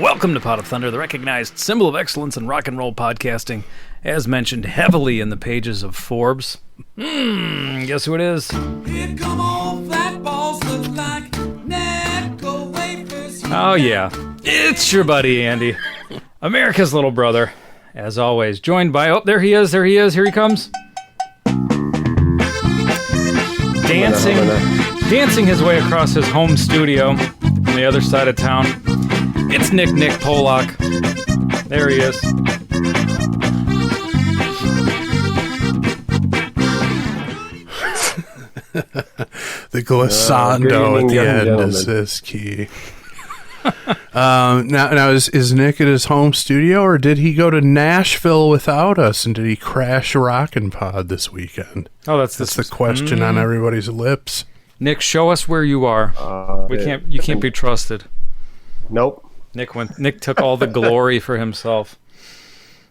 Welcome to Pot of Thunder, the recognized symbol of excellence in rock and roll podcasting, as mentioned heavily in the pages of Forbes. Guess who it is? Here come all flat balls look like Necco wafers. Oh yeah, it's your buddy Andy, America's little brother, as always, joined by, oh, there he is, here he comes. Dancing his way across his home studio from the other side of town. It's Nick Pollock. There he is. The glissando at the end is key. Now is Nick at his home studio, or did he go to Nashville without us, and did he crash Rockin' Pod this weekend? Oh, that's the question on everybody's lips. Nick, show us where you are. You can't be trusted. Nope. Nick took all the glory for himself.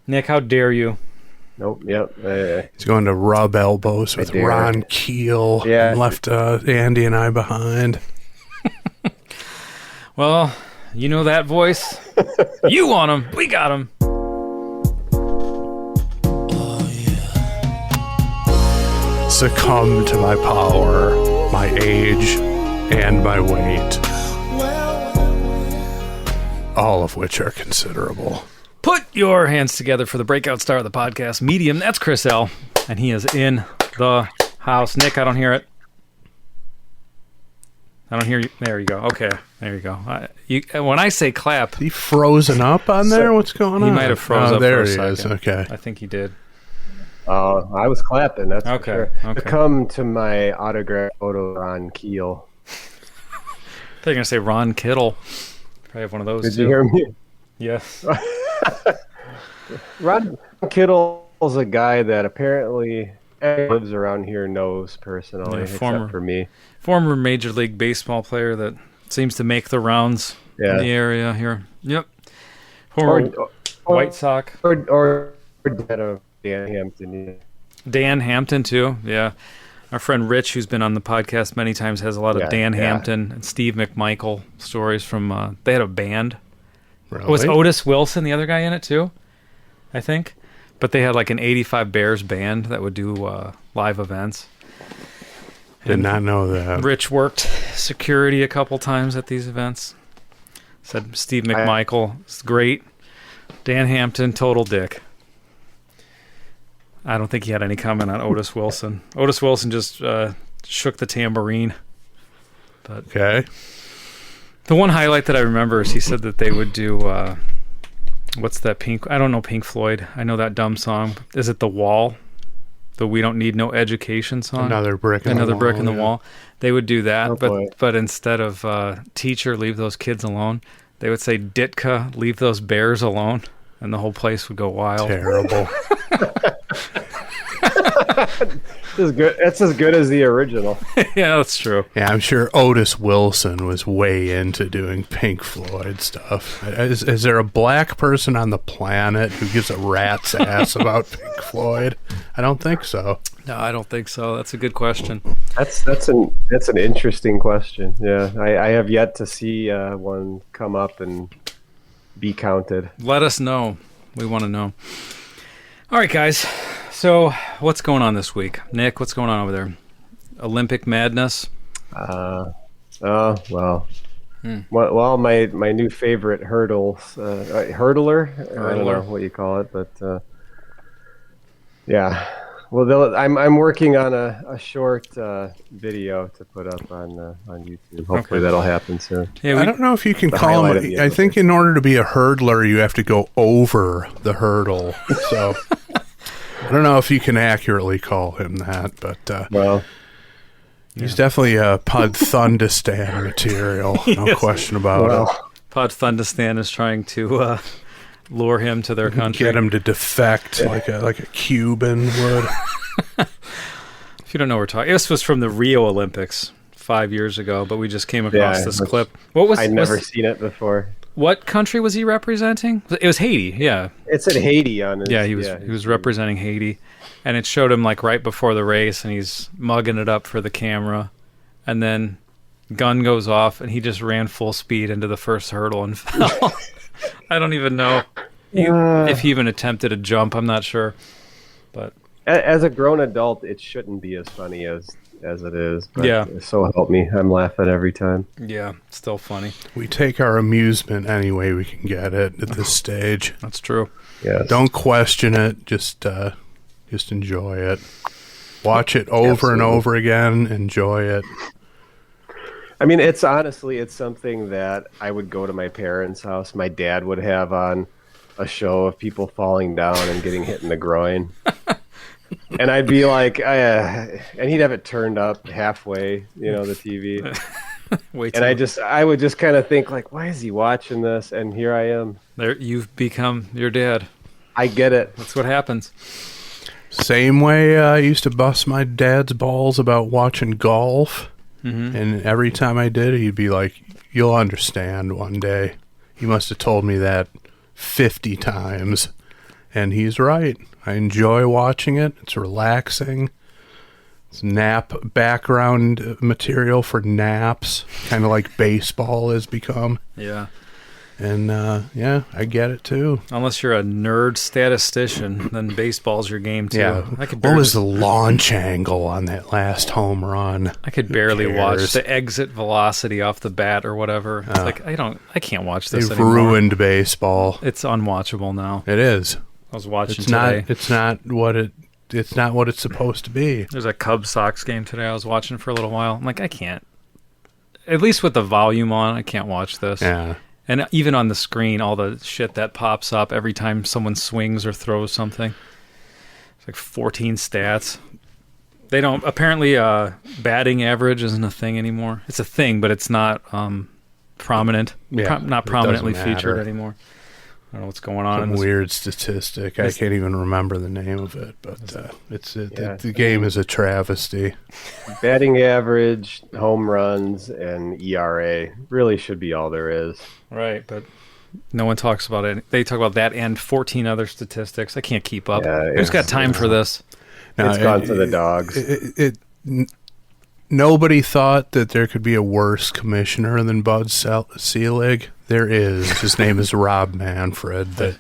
Nick, how dare you? Nope. Yep. He's going to rub elbows with Ron Keel. Yeah. And left Andy and I behind. Well, you know that voice. You want him. We got him. Succumb to my power, my age, and my weight. All of which are considerable. Put your hands together for the breakout star of the podcast, Medium. That's Chris L. And he is in the house. Nick, I don't hear it. I don't hear you. There you go. Okay. There you go. When I say clap. He frozen up on there? What's going on? He might have frozen up there for a he second. is. Okay. I think he did. I was clapping. That's okay. For sure. Okay. Come to my autograph photo on Keel. I thought you were going to say Ron Kittle. Probably have one of those Did too. you hear me? Yes. Ron Kittle's a guy that apparently everyone lives around here knows personally, except for me. Former Major League Baseball player that seems to make the rounds in the area here. Yep. Former White Sox. Or Dan Hampton. Yeah. Dan Hampton, too. Yeah. Our friend Rich, who's been on the podcast many times, has a lot of Dan Hampton and Steve McMichael stories from... they had a band. Really? Was Otis Wilson the other guy in it, too? I think. But they had like an 85 Bears band that would do live events. Did not know that. Rich worked security a couple times at these events. Said Steve McMichael is great. Dan Hampton, total dick. I don't think he had any comment on Otis Wilson. Otis Wilson just shook the tambourine. But okay. The one highlight that I remember is he said that they would do... what's that Pink... I don't know Pink Floyd. I know that dumb song. Is it The Wall? The We Don't Need No Education song? Another brick in the wall. They would do that, Oh, but instead of teacher, leave those kids alone, they would say Ditka, leave those bears alone, and the whole place would go wild. Terrible. That's as good as the original. Yeah, that's true. Yeah, I'm sure Otis Wilson was way into doing Pink Floyd stuff. Is there a black person on the planet who gives a rat's ass about Pink Floyd? I don't think so. No, I don't think so. That's a good question. That's an interesting question. Yeah, I have yet to see one come up and be counted. Let us know. We want to know. All right, guys. So, what's going on this week? Nick, what's going on over there? Olympic madness? Well, my new favorite hurdler. I don't know what you call it, but yeah. Well, I'm working on a short video to put up on YouTube. Hopefully that'll happen soon. Yeah, I don't know if you can call him. I think in order to be a hurdler, you have to go over the hurdle. So I don't know if you can accurately call him that, but he's definitely a Pod Thundistan material. No question about it. Pod Thundistan is trying to lure him to their country. Get him to defect like a Cuban would. If you don't know what we're talking, this was from the Rio Olympics 5 years ago, but we just came across this clip. I'd never seen it before. What country was he representing? It was Haiti. Yeah, it said Haiti on it. Yeah, he was representing Haiti, and it showed him like right before the race, and he's mugging it up for the camera, and then gun goes off, and he just ran full speed into the first hurdle and fell. I don't even know if he even attempted a jump. I'm not sure, but as a grown adult, it shouldn't be as funny as it is. But yeah. So help me, I'm laughing every time. Yeah, still funny. We take our amusement any way we can get it at this stage. That's true. Yeah. Don't question it. Just enjoy it. Watch it over and over again. Enjoy it. I mean, it's something that I would go to my parents' house. My dad would have on a show of people falling down and getting hit in the groin. And I'd be like, and he'd have it turned up halfway, the TV. And I would just kind of think like, why is he watching this? And here I am. There, you've become your dad. I get it. That's what happens. Same way I used to bust my dad's balls about watching golf. Mm-hmm. And every time I did, he'd be like, you'll understand one day. He must have told me that 50 times. And he's right. I enjoy watching it. It's relaxing. It's nap background material for naps, kind of like baseball has become. Yeah. And, I get it, too. Unless you're a nerd statistician, then baseball's your game, too. Yeah. What was the launch angle on that last home run? I could barely watch the exit velocity off the bat or whatever. It's like, I can't watch this anymore. They've ruined baseball. It's unwatchable now. It is. I was watching today. It's not what it's supposed to be. There's a Cubs Sox game today I was watching for a little while. I'm like, I can't. At least with the volume on, I can't watch this. Yeah. And even on the screen, all the shit that pops up every time someone swings or throws something. It's like 14 stats. They don't... Apparently, batting average isn't a thing anymore. It's a thing, but it's not prominent. Yeah, not prominently featured anymore. I don't know what's going on. Some weird statistic. I can't even remember the name of it, but the game is a travesty. Batting average, home runs, and ERA really should be all there is. Right, but no one talks about it. They talk about that and 14 other statistics. I can't keep up. Who's got time for this? It's gone to the dogs. Nobody thought that there could be a worse commissioner than Bud Selig. There is. His name is Rob Manfred. It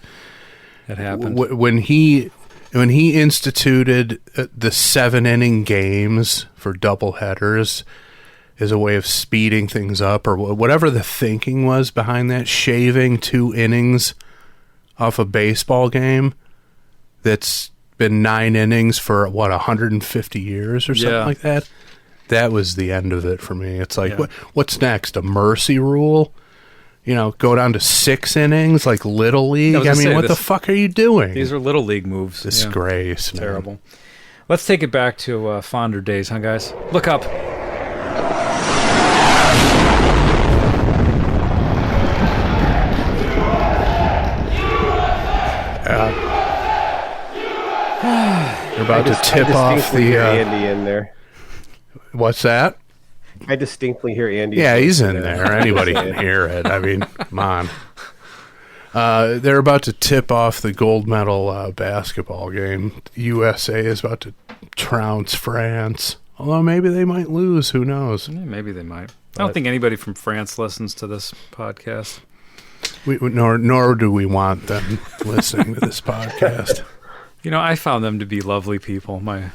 happened. When he instituted the 7-inning games for doubleheaders as a way of speeding things up, or whatever the thinking was behind that, shaving 2 innings off a baseball game that's been 9 innings for, 150 years or something like that? That was the end of it for me. It's like, what's next? A mercy rule? Go down to 6 innings like Little League? What the fuck are you doing? These are Little League moves. Disgrace, man. Terrible. Let's take it back to fonder days, huh, guys? Look up. You're about to tip off the... Andy in there. What's that? I distinctly hear Andy. Yeah, he's in there. Anybody can hear it. I mean, come on. They're about to tip off the gold medal basketball game. USA is about to trounce France. Although maybe they might lose. Who knows? Yeah, maybe they might. I don't think anybody from France listens to this podcast. Nor do we want them listening to this podcast. I found them to be lovely people. My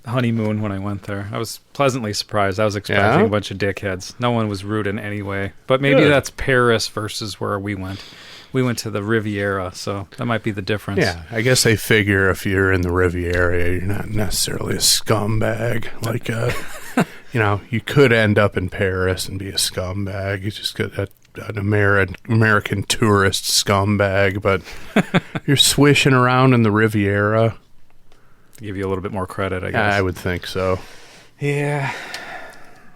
honeymoon when I went there, I was pleasantly surprised. I was expecting a bunch of dickheads. No one was rude in any way. But maybe that's Paris versus where we went. We went to the Riviera, so that might be the difference. Yeah, I guess they figure if you're in the Riviera, you're not necessarily a scumbag. Like, you could end up in Paris and be a scumbag. You just get an American tourist scumbag, but you're swishing around in the Riviera. Give you a little bit more credit, I guess. I would think so. Yeah.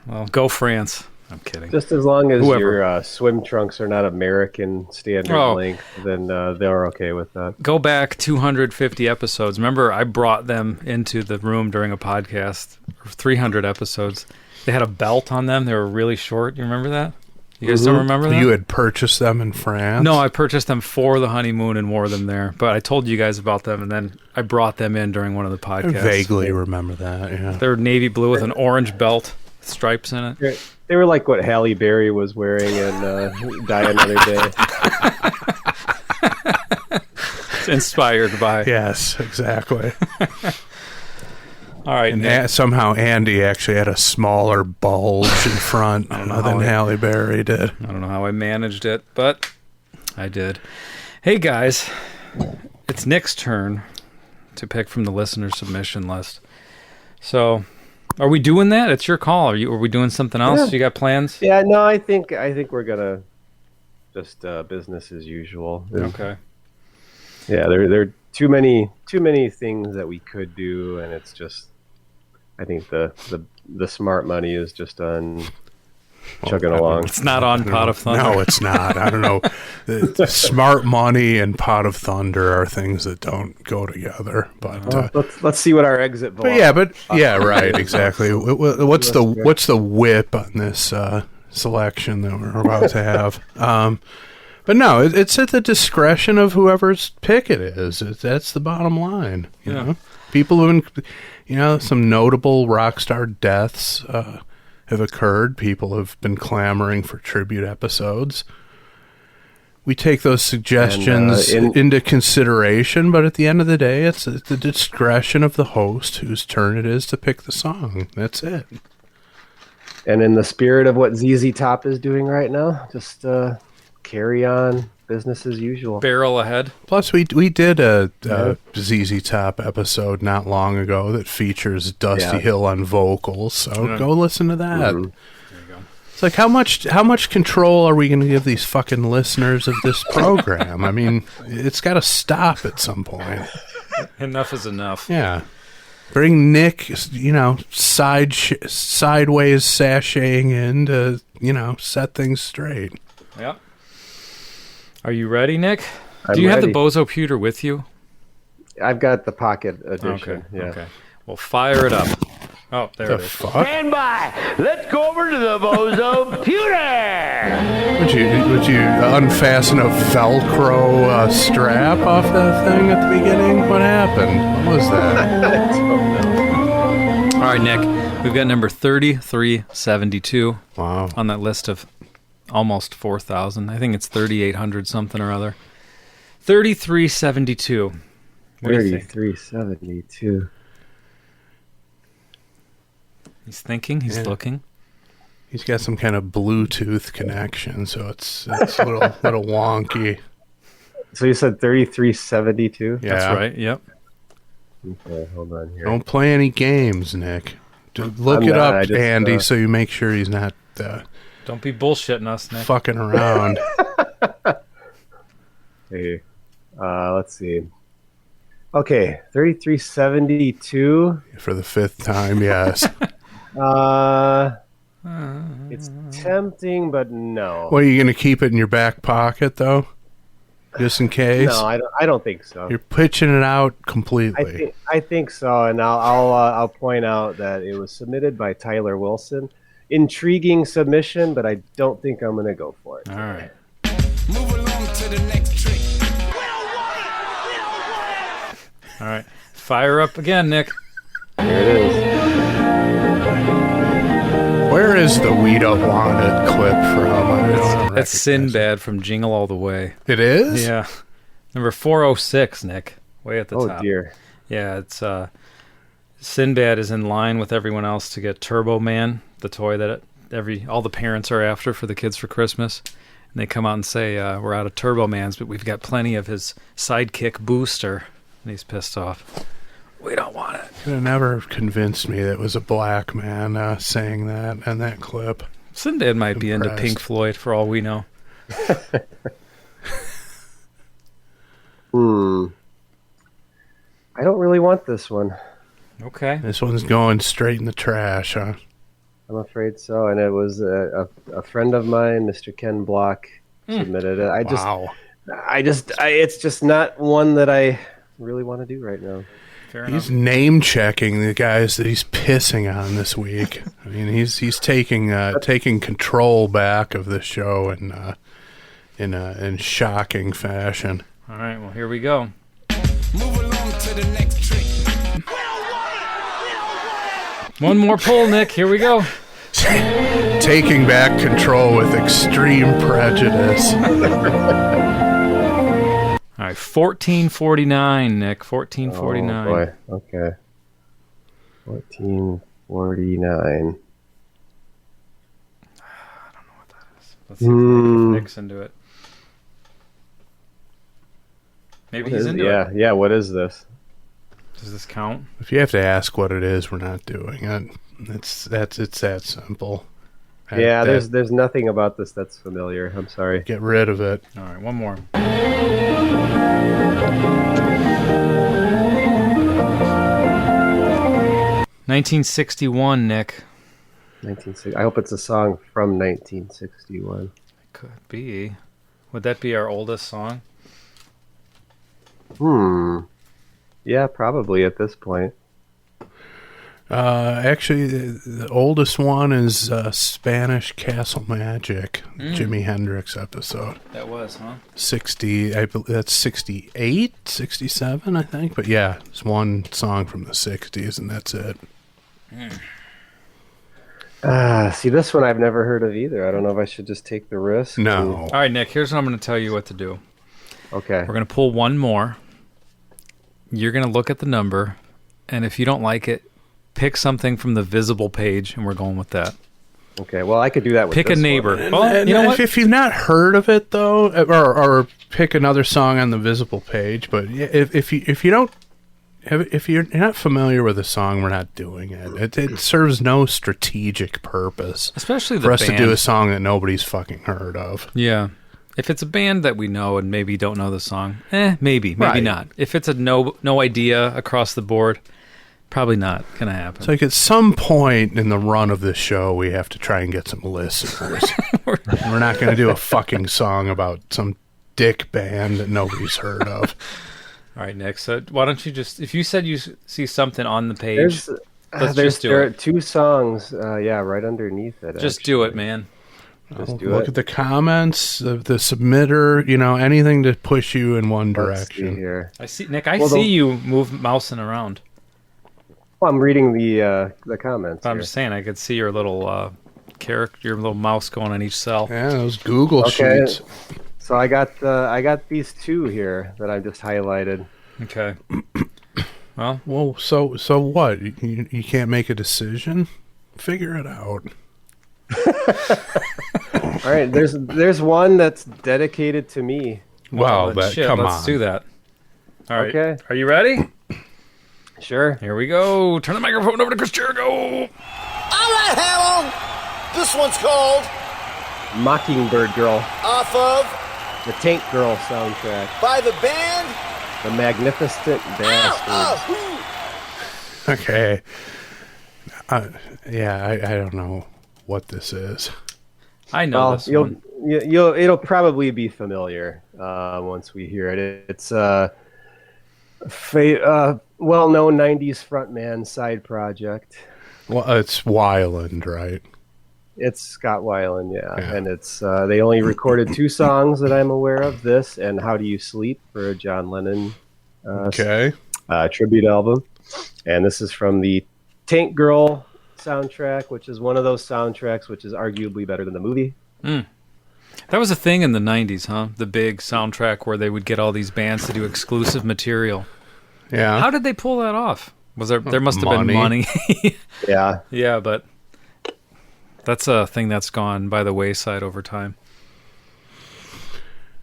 Well, go France. I'm kidding. Just as long as your swim trunks are not American standard length, then they're okay with that. Go back 250 episodes. Remember, I brought them into the room during a podcast or 300 episodes. They had a belt on them. They were really short. You remember that? You guys don't remember that? You had purchased them in France? No, I purchased them for the honeymoon and wore them there. But I told you guys about them, and then I brought them in during one of the podcasts. I vaguely remember that, yeah. They were navy blue with an orange belt, with stripes in it. They were like what Halle Berry was wearing in Die Another Day. It's inspired by. Yes, exactly. All right, and somehow Andy actually had a smaller bulge in front than Halle Berry did. I don't know how I managed it, but I did. Hey, guys, it's Nick's turn to pick from the listener submission list. So, are we doing that? It's your call. Are we doing something else? Yeah. You got plans? Yeah, no, I think we're gonna just business as usual. Okay. Yeah, there are too many things that we could do, and it's just, I think the smart money is just on chugging along. It's not on Pot of Thunder. No, it's not. I don't know. The smart money and Pot of Thunder are things that don't go together. But let's see what our exit. Right, exactly. What's the whip on this selection that we're about to have? But no, it's at the discretion of whoever's pick it is. That's the bottom line. You know, people who, some notable rock star deaths have occurred. People have been clamoring for tribute episodes. We take those suggestions into consideration, but at the end of the day, it's at the discretion of the host whose turn it is to pick the song. That's it. And in the spirit of what ZZ Top is doing right now, just carry on business as usual. Barrel ahead. Plus, we did a ZZ Top episode not long ago that features Dusty Hill on vocals, so go listen to that. Mm-hmm. There you go. It's like, how much control are we going to give these fucking listeners of this program? I mean, it's got to stop at some point. Enough is enough. Yeah. Bring Nick, sideways sashaying in to, set things straight. Yeah. Are you ready, Nick? I'm Do you have the ready. Bozo Pewter with you? I've got the pocket edition. Okay. Yeah. Okay. Well, fire it up. Oh, there it is. Fuck? Stand by. Let's go over to the Bozo Pewter. Would you unfasten a Velcro strap off that thing at the beginning? What happened? What was that? All right, Nick. We've got number 3372 Wow. on that list of almost 4,000. I think it's 3,800 something or other. 3372. What do you think? 3372. He's thinking. He's looking. He's got some kind of Bluetooth connection, so it's a little wonky. So you said 3372? Yeah. That's right. Yep. Okay, hold on here. Don't play any games, Nick. Just look I'm it not, up, I just, Andy, so you make sure he's not Don't be bullshitting us, Nick. fucking around. Hey, let's see. Okay, 3372. For the fifth time, yes. It's tempting, but no. Well, are you going to keep it in your back pocket, though? Just in case? No, I don't think so. You're pitching it out completely. I think so, and I'll point out that it was submitted by Tyler Wilson. Intriguing submission, but I don't think I'm going to go for it. All right. Move along to the next trick. All right. Fire up again, Nick. Here it is. Where is the We Don't Want It clip from? I don't That's recognize Sinbad from Jingle All the Way. It is? Yeah. Number 406, Nick. Way at the Oh, top. dear. Yeah, it's Sinbad is in line with everyone else to get Turbo Man, the toy that all the parents are after for the kids for Christmas. And they come out and say, we're out of Turbo Mans, but we've got plenty of his sidekick Booster. And he's pissed off. We don't want it. Could have never convinced me that it was a black man saying that in that clip. Sinbad might be into Impressed. Pink Floyd for all we know. I don't really want this one. Okay. This one's going straight in the trash, huh? I'm afraid so. And it was a friend of mine, Mr. Ken Block, submitted it. Wow. It's just not one that I really want to do right now. Fair He's enough. name checking the guys that he's pissing on this week. I mean, he's taking control back of the show in shocking fashion. All right, well, here we go. Move along to the next trick. One more pull, Nick. Here we go. Taking back control with extreme prejudice. All right, 1449, Nick. 1449. Oh, boy. Okay. 1449. Let's see if Nick's into it. Maybe he's into it. Yeah, what is this? Does this count? If you have to ask what it is, we're not doing it. It's that simple. There's nothing about this that's familiar. I'm sorry. Get rid of it. All right, one more. 1961, Nick. 1960. I hope it's a song from 1961. It could be. Would that be our oldest song? Yeah, probably at this point. Actually, the oldest one is Spanish Castle Magic, Jimi Hendrix episode. That was, huh? 60, that's 68, 67, I think. But yeah, it's one song from the 60s, and that's it. See, this one I've never heard of either. I don't know if I should just take the risk. No. All right, Nick, here's what I'm going to tell you what to do. Okay. We're going to pull one more. You're going to look at the number, and if you don't like it, pick something from the visible page, and we're going with that. Okay, well, I could do that with Pick this a neighbor. one. Well, you know what? If you've not heard of it, though, or pick another song on the visible page, but if you're not familiar with a song, we're not doing it. It serves no strategic purpose. Especially the for us band. to do a song that nobody's fucking heard of. Yeah. If it's a band that we know and maybe don't know the song, maybe Right. not. If it's a no idea across the board, probably not going to happen. It's like at some point in the run of this show, we have to try and get some listeners. We're not going to do a fucking song about some dick band that nobody's heard of. All right, Nick. So why don't you just, if you said you see something on the page, let's just do there are it. 2 songs, right underneath it. Just do it, man. Just do Look it. at the comments, the submitter, anything to push you in one Let's see direction. here. I see, Nick. I see you mousing around. Well, I'm reading the comments. I'm here. just saying, I could see your little character, your little mouse going on each cell. Yeah, those Google Okay. sheets. So I got these 2 here that I've just highlighted. Okay. Well, Well, so what? You can't make a decision? Figure it out. All right, there's one that's dedicated to me. Wow, let's do that. All right. Okay. Are you ready? Sure. Here we go. Turn the microphone over to Chris Jericho. All right, Howell. This one's called Mockingbird Girl, Off of the Tank Girl soundtrack. by the band. The Magnificent Bastards. Okay. Yeah, I don't know what this is. I know Well, this one. it'll probably be familiar once we hear it. It's well-known 90s frontman side project. Well, it's Weiland, right? It's Scott Weiland, yeah. And it's they only recorded 2 songs that I'm aware of. This and How Do You Sleep for a John Lennon Okay. tribute album. And this is from the Tank Girl soundtrack, which is one of those soundtracks which is arguably better than the movie. That was a thing in the 90s, huh? The big soundtrack where they would get all these bands to do exclusive material. Yeah. How did they pull that off? Was there must have been money. Yeah. Yeah, but that's a thing that's gone by the wayside over time.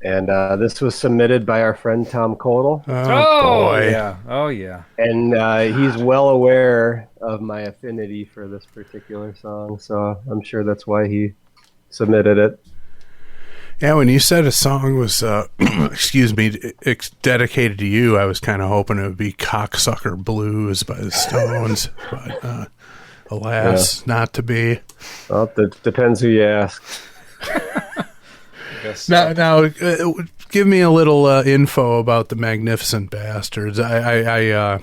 And this was submitted by our friend Tom Codel. boy. yeah. Oh, yeah. And he's well aware of my affinity for this particular song, so I'm sure that's why he submitted it. Yeah, when you said a song was, excuse me, dedicated to you, I was kind of hoping it would be Cocksucker Blues by the Stones. But alas, not to be. Well, it depends who you ask. Now, give me a little info about the Magnificent Bastards. I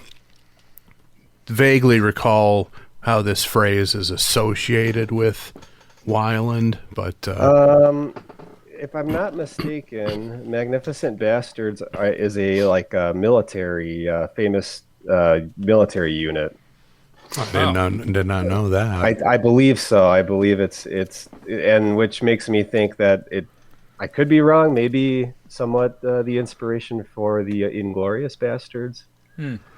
vaguely recall how this phrase is associated with Weiland, but if I'm not mistaken, Magnificent Bastards is a military famous military unit. I did not know that. I believe so. I believe it's and which makes me think that I could be wrong. Maybe somewhat the inspiration for the Inglorious Bastards.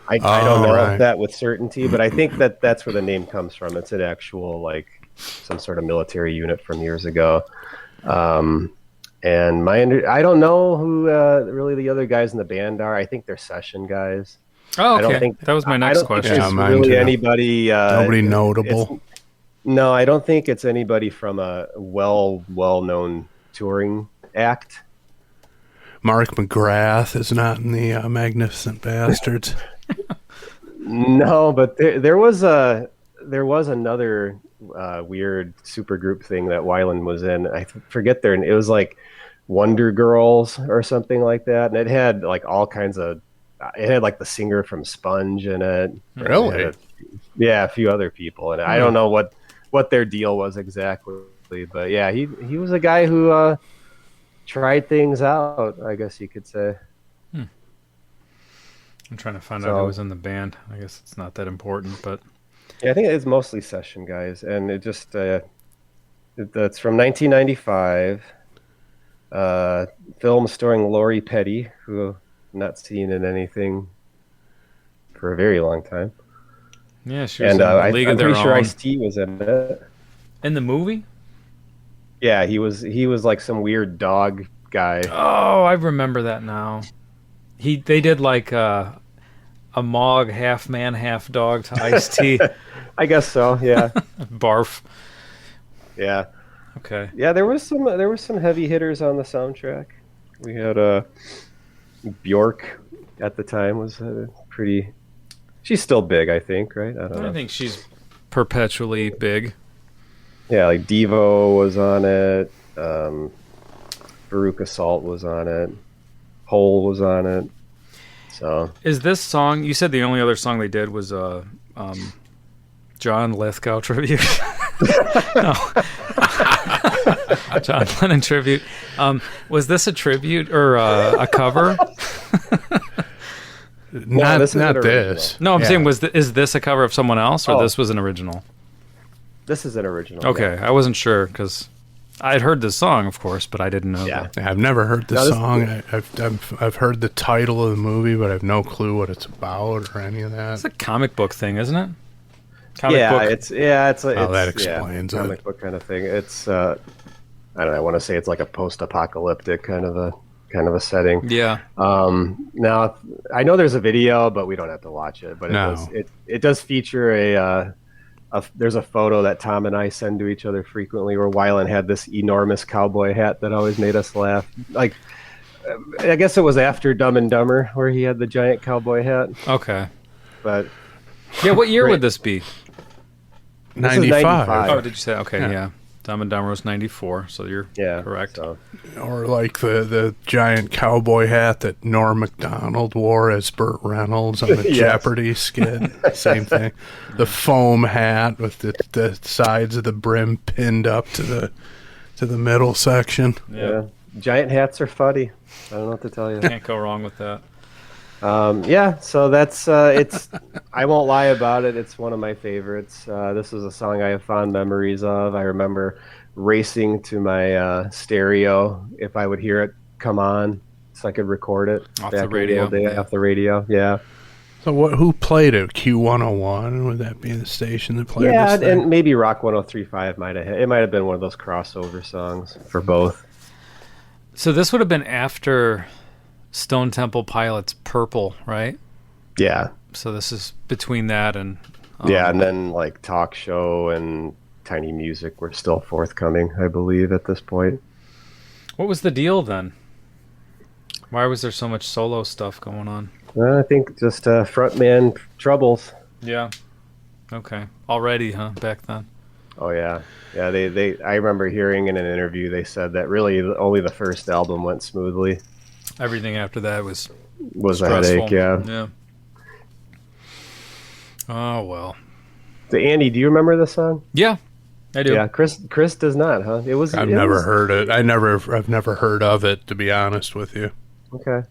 I don't know that with certainty, but I think that's where the name comes from. It's an actual some sort of military unit from years ago. And I don't know who really the other guys in the band are. I think they're session guys. Oh, okay. That was my next question. I don't think it's really anybody. Nobody notable. No, I don't think it's anybody from a well-known touring act. Mark McGrath is not in the Magnificent Bastards. No, but there was another weird supergroup thing that Weiland was in. I forget their. It was like Wonder Girls or something like that, and it had all kinds of. It had the singer from Sponge in it. Really? A few other people, and I don't know what their deal was exactly, but yeah, he was a guy who tried things out, I guess you could say. I'm trying to find out who was in the band. I guess it's not that important, but yeah, I think it's mostly session guys, and it just that's from 1995. Film starring Lori Petty, who not seen in anything for a very long time. Yeah, she was in the League of Their Own. I'm pretty sure Ice-T was in it. In the movie? Yeah, he was like some weird dog guy. Oh, I remember that now. They did a Mog half man, half dog to Ice-T. I guess so, yeah. Barf. Yeah. Okay. Yeah, there was some heavy hitters on the soundtrack. We had Bjork at the time was pretty. She's still big, I think, right? I don't know. I think she's perpetually big. Yeah, Devo was on it. Baruch Assault was on it. Hole was on it. So is this song? You said the only other song they did was John Lithgow tribute. No. John Lennon tribute. Was this a tribute or a cover? Not this. No, I'm saying is this a cover of someone else or this was an original? This is an original. Okay, yeah. I wasn't sure because I'd heard this song, of course, but I didn't know. Yeah, I've never heard this song. I've heard the title of the movie, but I have no clue what it's about or any of that. It's a comic book thing, isn't it? That explains it. Comic book kind of thing. It's I don't know. I want to say it's like a post-apocalyptic kind of a setting. Yeah. Now I know there's a video, but we don't have to watch it. But it does feature there's a photo that Tom and I send to each other frequently where Weiland had this enormous cowboy hat that always made us laugh. I guess it was after Dumb and Dumber where he had the giant cowboy hat. Okay. But yeah, what year would this be? 95. Oh, did you say? Okay, yeah. Dumb and Dumber was 94, so you're correct. So. Or like the giant cowboy hat that Norm Macdonald wore as Burt Reynolds on the Jeopardy skit. Same thing. The foam hat with the sides of the brim pinned up to the middle section. Yeah. Giant hats are funny. I don't know what to tell you. Can't go wrong with that. So that's it's. I won't lie about it. It's one of my favorites. This is a song I have fond memories of. I remember racing to my stereo if I would hear it come on, so I could record it off the radio. Off the radio, yeah. So who played it? Q101? Would that be the station that played? Yeah, this thing? and maybe Rock 103.5 might have. It might have been one of those crossover songs for both. So this would have been after Stone Temple Pilots' Purple, right? Yeah. So this is between that and... and then Talk Show and Tiny Music were still forthcoming, I believe, at this point. What was the deal then? Why was there so much solo stuff going on? I think just frontman troubles. Yeah. Okay. Already, huh? Back then. Oh, yeah. Yeah, they. I remember hearing in an interview they said that really only the first album went smoothly. Everything after that was a headache, yeah. Yeah. Oh, well. So, Andy, do you remember this song? Yeah, I do. Yeah, Chris does not, huh? I've never heard it. I've never heard of it, to be honest with you. Okay.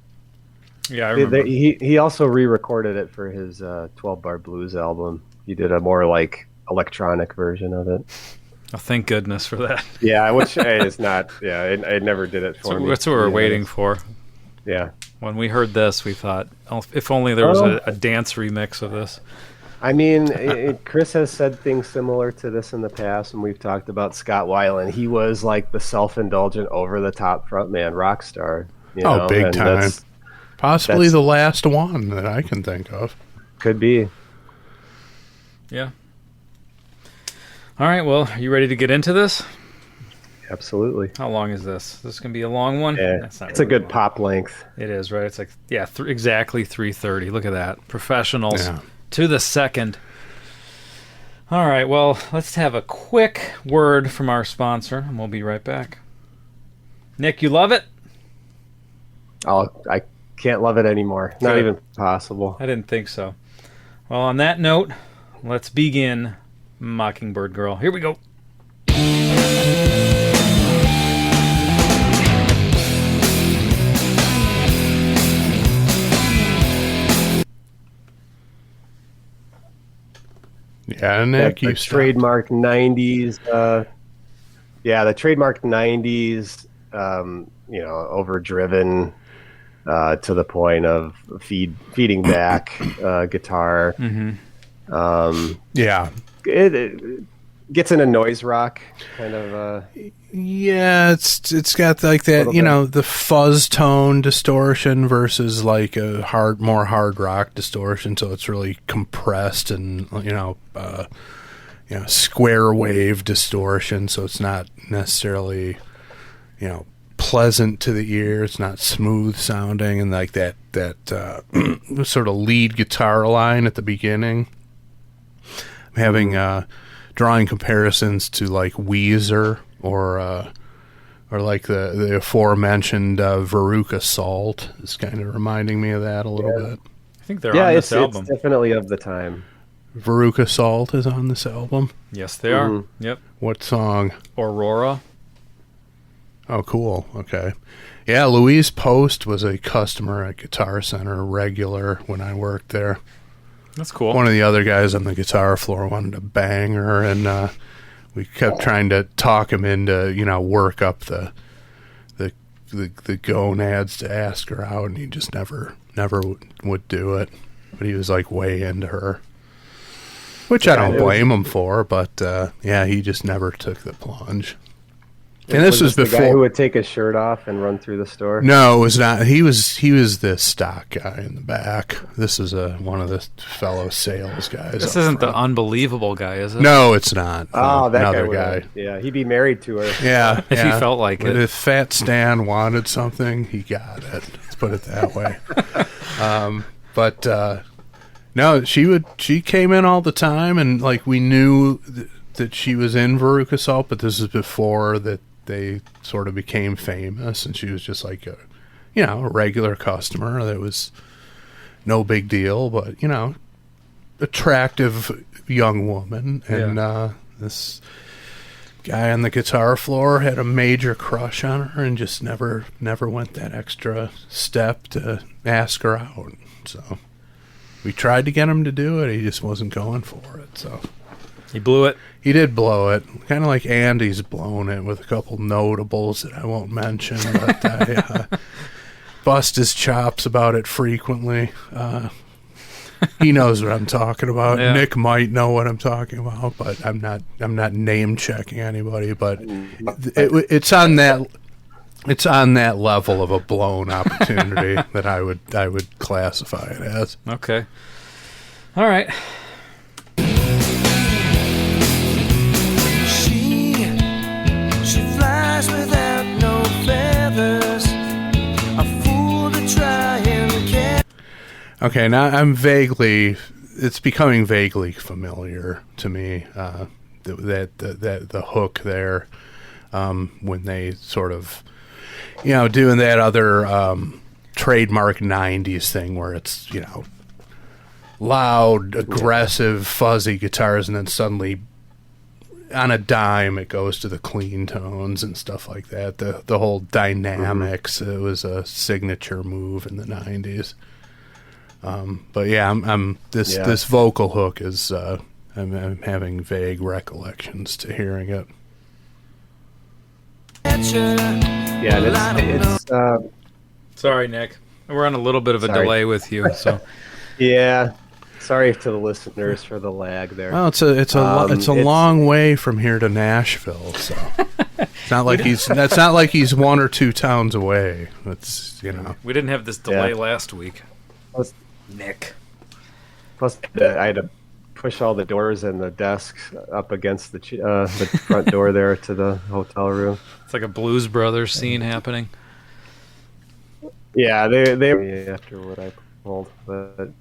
Yeah, I remember. He also re-recorded it for his 12-Bar Blues album. He did a more like electronic version of it. Oh, thank goodness for that. Yeah, which is not. Yeah, it never did it for me. That's what we're waiting for. Yeah. When we heard this, we thought, oh, if only there was a dance remix of this. I mean, Chris has said things similar to this in the past, and we've talked about Scott Weiland. He was like the self-indulgent, over-the-top frontman rock star. You know? Big time. Possibly the last one that I can think of. Could be. Yeah. All right, well, are you ready to get into this? Absolutely. How long is this? This is going to be a long one? Yeah, it's a good pop length. It is, right? It's like, exactly 3:30. Look at that. Professionals to the second. All right, well, let's have a quick word from our sponsor, and we'll be right back. Nick, you love it? I can't love it anymore. Not Good. even possible. I didn't think so. Well, on that note, let's begin Mockingbird Girl. Here we go. Yeah, Nick, the trademark 90s. The trademark 90s, overdriven to the point of feeding back guitar. Mm-hmm. It gets into noise rock kind of. It's got like that, the fuzz tone distortion versus like a more hard rock distortion. So it's really compressed and square wave distortion. So it's not necessarily pleasant to the ear. It's not smooth sounding, and like that sort of lead guitar line at the beginning. I'm having drawing comparisons to like Weezer or like the aforementioned Veruca Salt is kind of reminding me of that a little bit. I think they're on this album. It's definitely of the time. Veruca Salt is on this album? Yes, they are. Yep. What song? Aurora. Oh, cool. Okay. Yeah, Louise Post was a customer at Guitar Center, regular, when I worked there. That's cool. One of the other guys on the guitar floor wanted to bang her, and we kept trying to talk him into, work up the gonads to ask her out, and he just never would do it. But he was like way into her, which I don't blame him for. But he just never took the plunge. And this was before the guy who would take his shirt off and run through the store. No, it was not. He was the stock guy in the back. This is one of the fellow sales guys. This isn't the unbelievable guy, is it? No, it's not. Oh, that another guy. Yeah, he'd be married to her. Yeah, if he felt like it. If Fat Stan wanted something, he got it. Let's put it that way. No, she came in all the time, and like we knew that she was in Veruca Salt, but this is before that they sort of became famous, and she was just like a regular customer. That was no big deal, but attractive young woman, and this guy on the guitar floor had a major crush on her, and just never went that extra step to ask her out. So we tried to get him to do it. He just wasn't going for it. So he blew it. He did blow it, kind of like Andy's blown it with a couple notables that I won't mention, but I bust his chops about it frequently. He knows what I'm talking about. Yeah. Nick might know what I'm talking about, but I'm not name checking anybody. But it's on that level of a blown opportunity that I would classify it as. Okay. All right. She flies without no feathers, a fool to try and catch. Okay, now it's becoming vaguely familiar to me, the hook there, when they sort of, doing that other trademark 90s thing where it's, loud, aggressive, fuzzy guitars, and then suddenly on a dime it goes to the clean tones and stuff like that. The whole dynamics, it was a signature move in the 90s. But yeah, this vocal hook is I'm having vague recollections to hearing it. Yeah, it's Sorry, Nick. We're on a little bit of a delay with you, so yeah. Sorry to the listeners for the lag there. Well, it's a long way from here to Nashville, so it's not like he's 1 or 2 towns away. It's we didn't have this delay last week. Nick. Plus, I had to push all the doors and the desks up against the front door there to the hotel room. It's like a Blues Brothers scene happening. Yeah, they after what I pulled, but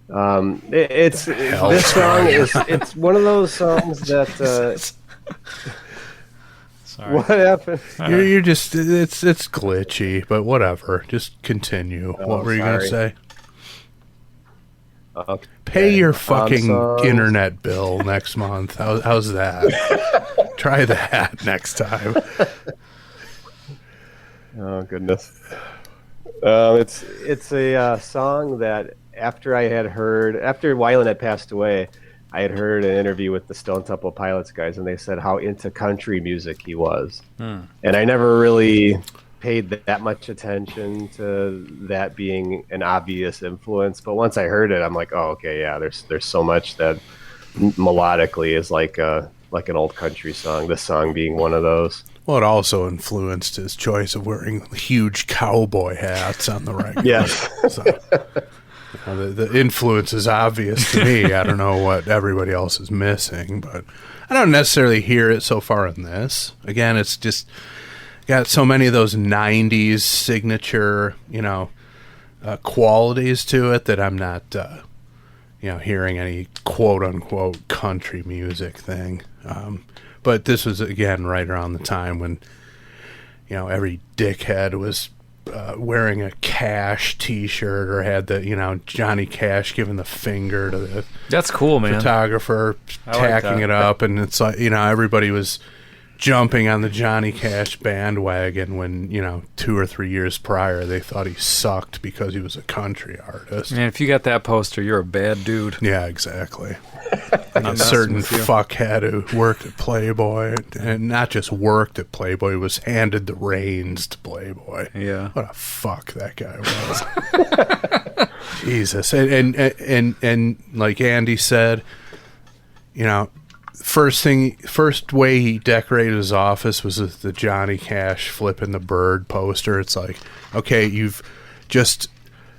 this song it's one of those songs that. Sorry. What happened? You're just it's glitchy, but whatever. Just continue. What were you gonna say? Okay. Pay your fucking internet bill next month. How's that? Try that next time. Oh goodness. It's a song that after Weiland had passed away, I had heard an interview with the Stone Temple Pilots guys, and they said how into country music he was. And I never really paid that much attention to that being an obvious influence, but once I heard it, I'm like, oh, okay, yeah. There's so much that melodically is like an old country song. This song being one of those. Well, it also influenced his choice of wearing huge cowboy hats on the regular. Yes. So, the influence is obvious to me. I don't know what everybody else is missing, but I don't necessarily hear it so far in this. Again, it's just got so many of those 90s signature, qualities to it that I'm not, hearing any quote-unquote country music thing. But this was, again, right around the time when, every dickhead was wearing a Cash T-shirt or had the, Johnny Cash giving the finger to the That's cool, man. photographer, tacking it up. And it's like, everybody was jumping on the Johnny Cash bandwagon when, 2 or 3 years prior they thought he sucked because he was a country artist. Man, if you got that poster, you're a bad dude. Yeah, exactly. Like a certain fuckhead who worked at Playboy, and not just worked at Playboy, was handed the reins to Playboy. Yeah. What a fuck that guy was. Jesus. And like Andy said, first way he decorated his office was with the Johnny Cash flipping the bird poster. It's like, okay, you've just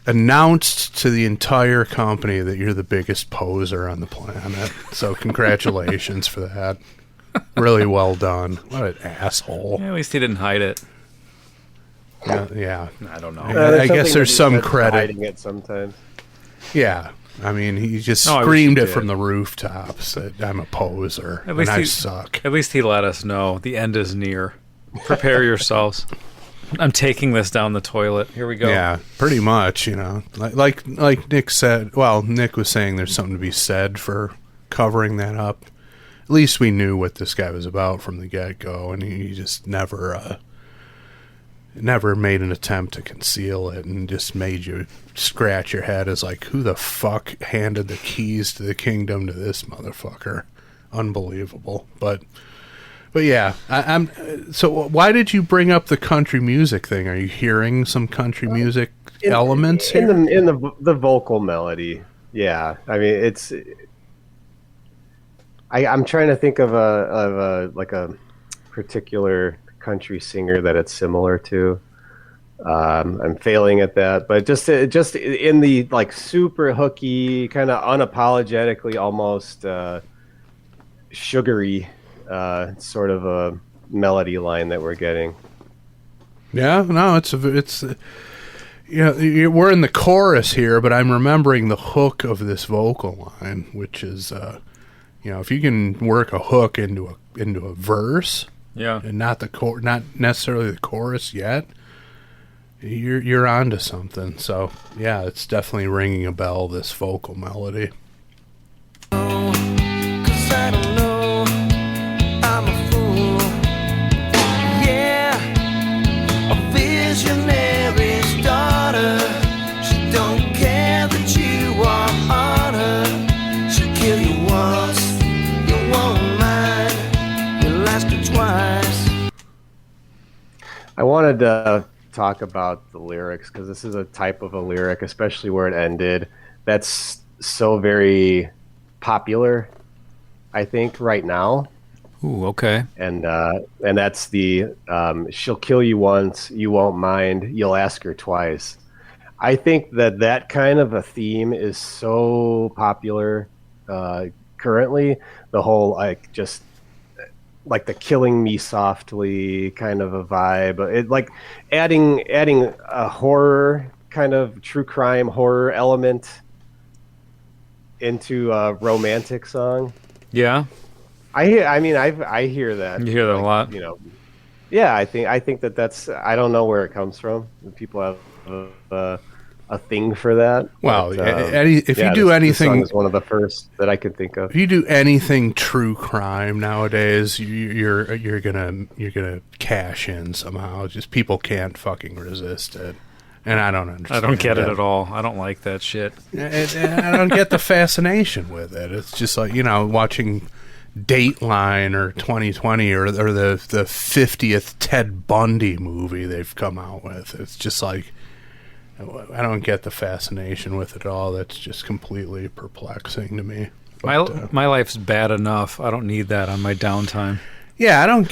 announced to the entire company that you're the biggest poser on the planet. So congratulations for that. Really well done. What an asshole. Yeah, at least he didn't hide it. Yeah. I don't know. I guess there's some credit. Hiding it sometimes. Yeah. I mean, he just screamed it from the rooftops that I'm a poser and I suck. At least he let us know the end is near. Prepare yourselves. I'm taking this down the toilet. Here we go. Yeah, pretty much, Like Nick said, well, Nick was saying there's something to be said for covering that up. At least we knew what this guy was about from the get-go, and he just never made an attempt to conceal it and just made you scratch your head as like, who the fuck handed the keys to the kingdom to this motherfucker? Unbelievable. But yeah, so why did you bring up the country music thing? Are you hearing some country music elements here? In the vocal melody. Yeah. I mean, I'm trying to think of a particular country singer that it's similar to. I'm failing at that, but just in the like super hooky, kind of unapologetically almost sugary sort of a melody line that we're getting. Yeah, no, it's we're in the chorus here, but I'm remembering the hook of this vocal line, which is if you can work a hook into a verse. Yeah, and not necessarily the chorus yet. You're onto something. So yeah, it's definitely ringing a bell. This vocal melody. I don't know, I'm a fool. Yeah, a visionary's daughter. She don't care that you are on her. She'll kill you once, you won't mind. You'll ask her twice. I wanted to talk about the lyrics because this is a type of a lyric, especially where it ended, that's so very popular, I think, right now. Ooh, okay. And that's the she'll kill you once, you won't mind, you'll ask her twice. I think that kind of a theme is so popular currently. The whole like the killing me softly kind of a vibe. It like adding a horror kind of true crime horror element into a romantic song. Yeah. I hear that. You hear that a lot. You know. Yeah, I think that's I don't know where it comes from. People have a thing for that. Well, but, if you do anything, this song is one of the first that I could think of. If you do anything true crime nowadays, you're gonna cash in somehow. Just people can't fucking resist it, and I don't understand. I don't get it at all. I don't like that shit. And I don't get the fascination with it. It's just like, watching Dateline or 2020 or the 50th Ted Bundy movie they've come out with. It's just like, I don't get the fascination with it at all. That's just completely perplexing to me. But, my life's bad enough. I don't need that on my downtime. Yeah, I don't,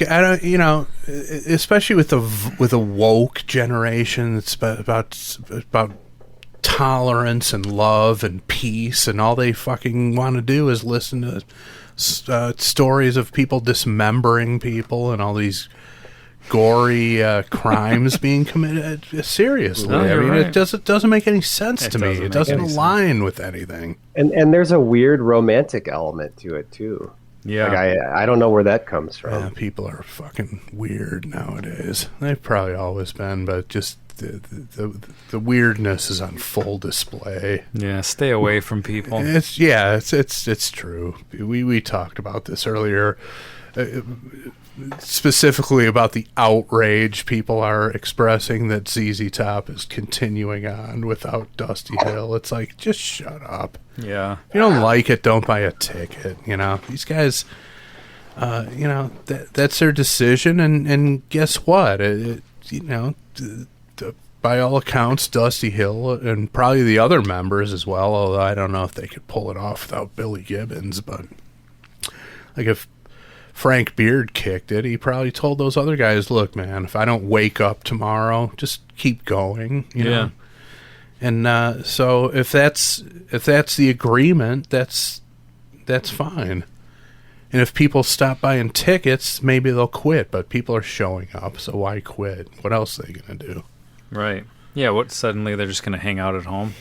especially with the woke generation. It's about tolerance and love and peace, and all they fucking want to do is listen to stories of people dismembering people and all these gory crimes being committed. Seriously, No, right. it doesn't make any sense to me. It doesn't align with anything. And there's a weird romantic element to it too. Yeah, like I don't know where that comes from. Yeah, people are fucking weird nowadays. They've probably always been, but just the weirdness is on full display. Yeah, stay away from people. It's true. We talked about this earlier, specifically about the outrage people are expressing that ZZ Top is continuing on without Dusty Hill. It's like, just shut up. Yeah. If you don't like it, don't buy a ticket. These guys, that's their decision, and guess what? By all accounts, Dusty Hill and probably the other members as well, although I don't know if they could pull it off without Billy Gibbons, but like if Frank Beard kicked it, he probably told those other guys, look, man, if I don't wake up tomorrow, just keep going, you know? And so if that's the agreement, that's fine. And if people stop buying tickets, maybe they'll quit, but people are showing up, so why quit? What else are they going to do? Right. Yeah, what, suddenly they're just going to hang out at home?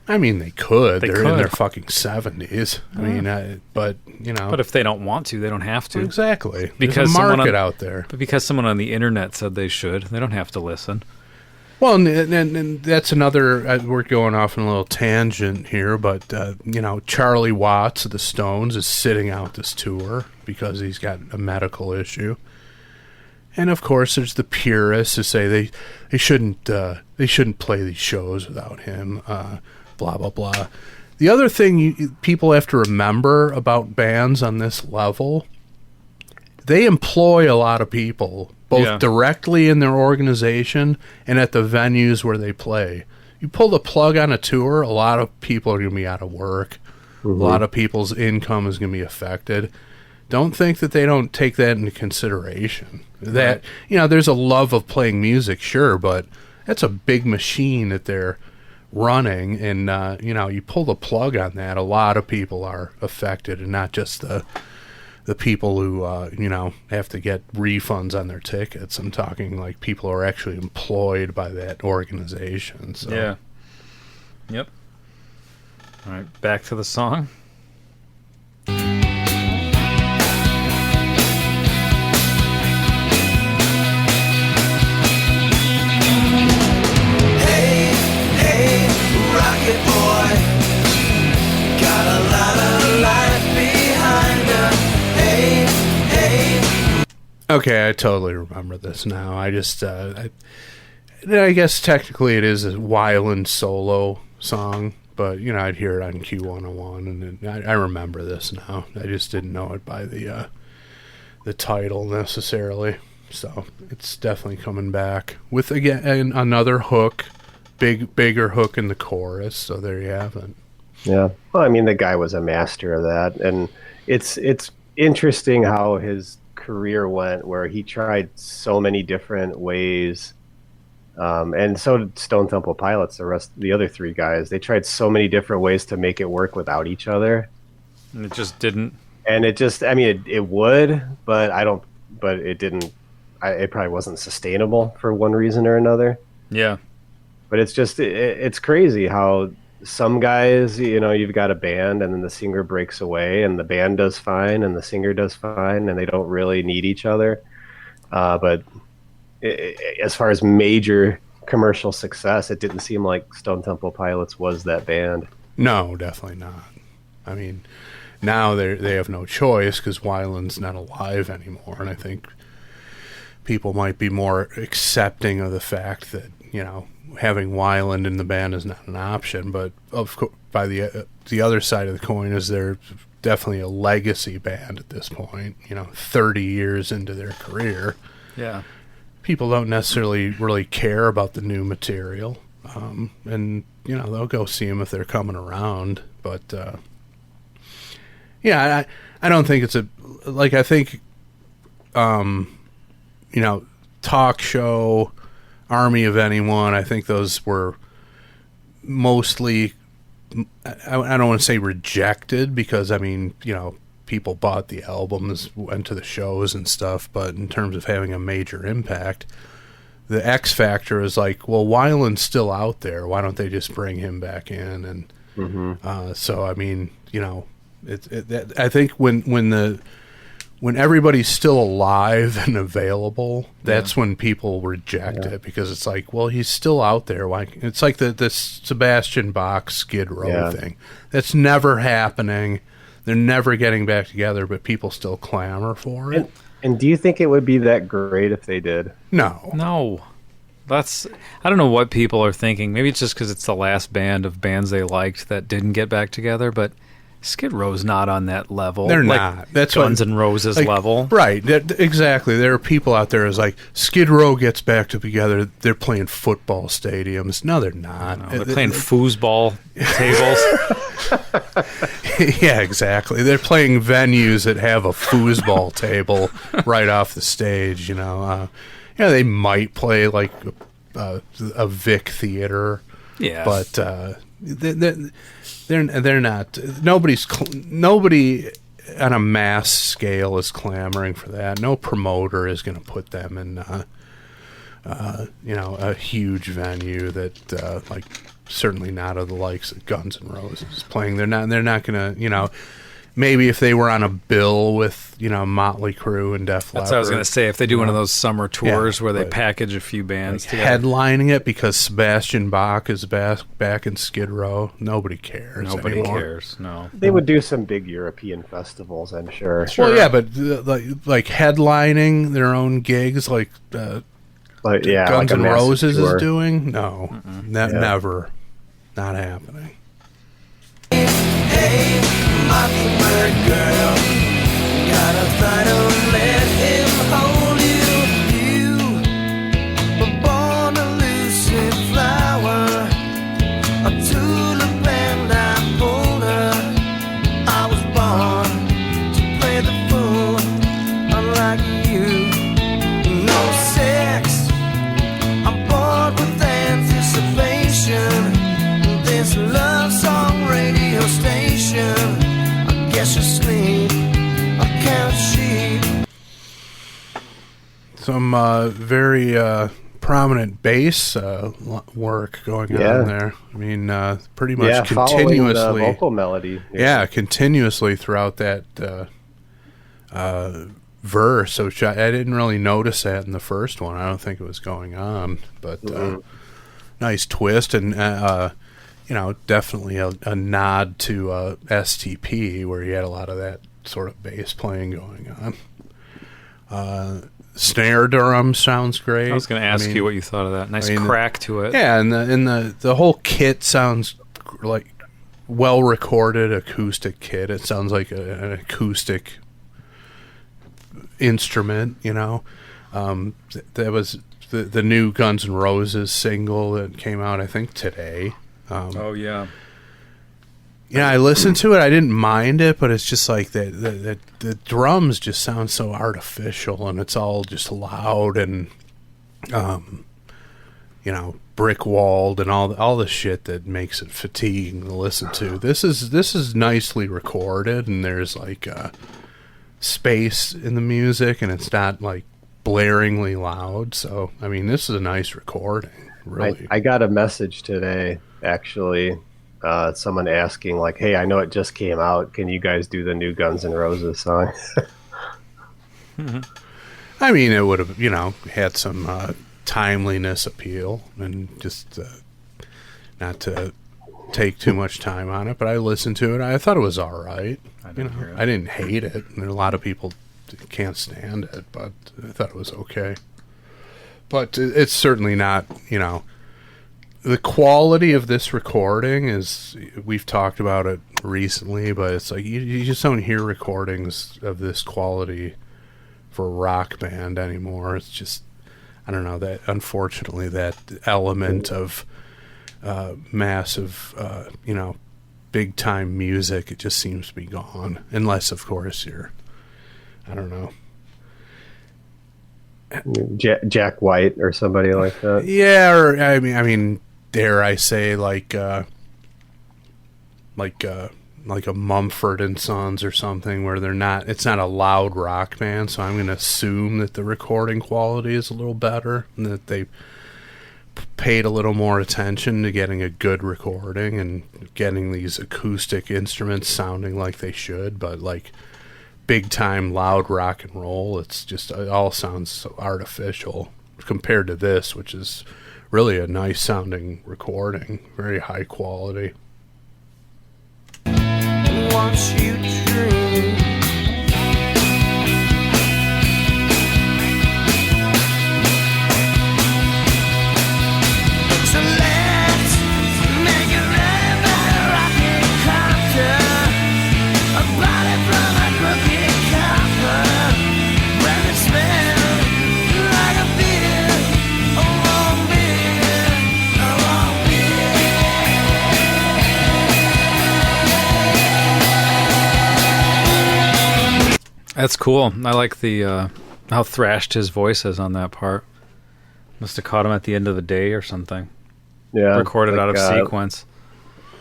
I mean, they could. They're in their fucking 70s. I mean, but, But if they don't want to, they don't have to. Exactly. Because there's a market out there. But because someone on the internet said they should, they don't have to listen. Well, and that's another, we're going off on a little tangent here, but, Charlie Watts of the Stones is sitting out this tour because he's got a medical issue. And, of course, there's the purists who say they shouldn't play these shows without him, blah, blah, blah. The other thing people have to remember about bands on this level, they employ a lot of people, both directly in their organization and at the venues where they play. You pull the plug on a tour, a lot of people are going to be out of work. Mm-hmm. A lot of people's income is going to be affected. Don't think that they don't take that into consideration. That, there's a love of playing music, sure, but that's a big machine that they're running, and, you pull the plug on that, a lot of people are affected, and not just the people who, have to get refunds on their tickets. I'm talking like people who are actually employed by that organization. So. Yeah. Yep. All right, back to the song. Rocket boy, got a lot of life behind her. Okay, I totally remember this now. I just, I guess technically it is a Weiland solo song, but, I'd hear it on Q101, and I remember this now. I just didn't know it by the title necessarily. So it's definitely coming back with, again, another hook, bigger hook in the chorus, so there you have it. Yeah. Well, I mean, the guy was a master of that, and it's interesting how his career went, where he tried so many different ways, and so did Stone Temple Pilots. The other three guys, they tried so many different ways to make it work without each other, and it just didn't. And it just, I mean, it would, but it didn't. It probably wasn't sustainable for one reason or another. Yeah. But it's just, it's crazy how some guys, you've got a band and then the singer breaks away and the band does fine and the singer does fine and they don't really need each other. But as far as major commercial success, it didn't seem like Stone Temple Pilots was that band. No, definitely not. I mean, now they have no choice because Weiland's not alive anymore, and I think people might be more accepting of the fact that, having Weiland in the band is not an option. But of course, by the other side of the coin is they're definitely a legacy band at this point, 30 years into their career. Yeah. People don't necessarily really care about the new material. And, they'll go see them if they're coming around. But, I don't think it's I think, talk show, Army of Anyone, I think those were mostly, I don't want to say rejected, because, I mean, people bought the albums, went to the shows and stuff, but in terms of having a major impact, the X Factor is like, well, Weiland's still out there, why don't they just bring him back in? And so, I mean, I think when everybody's still alive and available, that's when people reject it, because it's like, well, he's still out there. Why? It's like the Sebastian Bach Skid Row thing. That's never happening. They're never getting back together, but people still clamor for it. And do you think it would be that great if they did? No. I don't know what people are thinking. Maybe it's just because it's the last band of bands they liked that didn't get back together, but Skid Row's not on that level. They're not. That's Guns N' Roses level. Right. Exactly. There are people out there who's like, Skid Row gets back together, they're playing football stadiums. No, they're not. No, they're playing foosball tables. Yeah, exactly. They're playing venues that have a foosball table right off the stage, they might play like a Vic theater. Yeah. But they're not. Nobody on a mass scale is clamoring for that. No promoter is going to put them in, a huge venue that, certainly not of the likes of Guns N' Roses playing. They're not going to, maybe if they were on a bill with, Motley Crue and Def Leppard. That's what I was going to say. If they do one of those summer tours where they package a few bands together. Headlining it because Sebastian Bach is back in Skid Row, nobody cares. Nobody cares, no. They would do some big European festivals, I'm sure. Well, yeah, but like headlining their own gigs like Guns N' Roses is doing? No, never. Not happening. Hey, Mockingbird Girl, gotta try to let him hold you. You were born a lucid flower, a tulip and I pulled her. I was born to play the fool, unlike you. No sex, I'm bored with anticipation. This love song radio station, I guess you sleep, I count sheep. Some very prominent bass work going on there. I mean, pretty much continuously. The vocal melody. Yeah, continuously throughout that verse. So I didn't really notice that in the first one. I don't think it was going on, but nice twist and. Definitely a nod to STP, where you had a lot of that sort of bass playing going Snare drum sounds great. I was going to ask you what you thought of that. Nice crack to it. Yeah, and the whole kit sounds like well recorded acoustic kit. It sounds like an acoustic instrument, you know. That was the new Guns N' Roses single that came out, I think, today. Oh yeah. Yeah, I listened to it. I didn't mind it, but it's just like the drums just sound so artificial, and it's all just loud and, you know, brick walled and all the shit that makes it fatiguing to listen to. This is nicely recorded, and there's like space in the music, and it's not like blaringly loud. So I mean, this is a nice recording. Really, I got a message today actually. Someone asking like, "Hey, I know it just came out. Can you guys do the new Guns N' Roses song?" I mean, it would have, you know, had some timeliness appeal, and just not to take too much time on it. But I listened to it. I thought it was all right. I didn't hate it. There are a lot of people that can't stand it, but I thought it was okay. But it's certainly not, you know. The quality of this recording is, we've talked about it recently, but it's like you just don't hear recordings of this quality for a rock band anymore. It's just, I don't know, that unfortunately that element of massive, you know, big time music, it just seems to be gone. Unless, of course, you're, I don't know, Jack White or somebody like that. Yeah, or I mean, dare I say, like a Mumford & Sons or something, where it's not a loud rock band, so I'm going to assume that the recording quality is a little better, and that they paid a little more attention to getting a good recording and getting these acoustic instruments sounding like they should. But like big time loud rock and roll, it all sounds so artificial compared to this, which is really a nice sounding recording, very high quality. Once you dream, so let's make it right by a rocket copter, a body from a crooked copper, where it smells like a beer, a warm beer, a warm beer. That's cool. I like the how thrashed his voice is on that part. Must have caught him at the end of the day or something. Yeah, recorded out of sequence.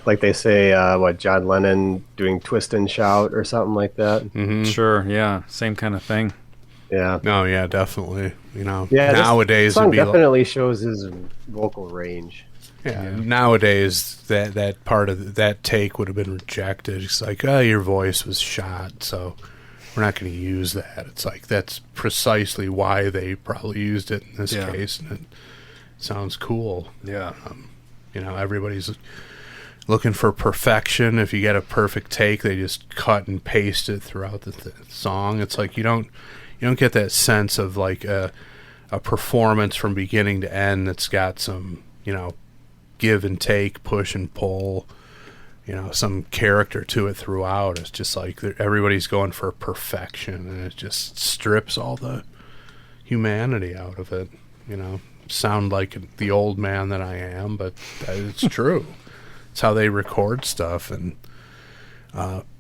Like they say, John Lennon doing Twist and Shout or something like that. Mm-hmm. Sure, yeah, same kind of thing. Yeah. No, yeah, definitely. You know, yeah, nowadays this song it'd be definitely shows his vocal range. Yeah, nowadays that part of that take would have been rejected. It's like, oh, your voice was shot, so we're not going to use that. It's like that's precisely why they probably used it in this case, and it sounds cool. Yeah, you know, everybody's looking for perfection. If you get a perfect take, they just cut and paste it throughout the song. It's like you don't get that sense of like a performance from beginning to end that's got some, you know, give and take, push and pull, you know, some character to it throughout. It's just like everybody's going for perfection, and it just strips all the humanity out of it. You know, sound like the old man that I am, but it's true. It's how they record stuff and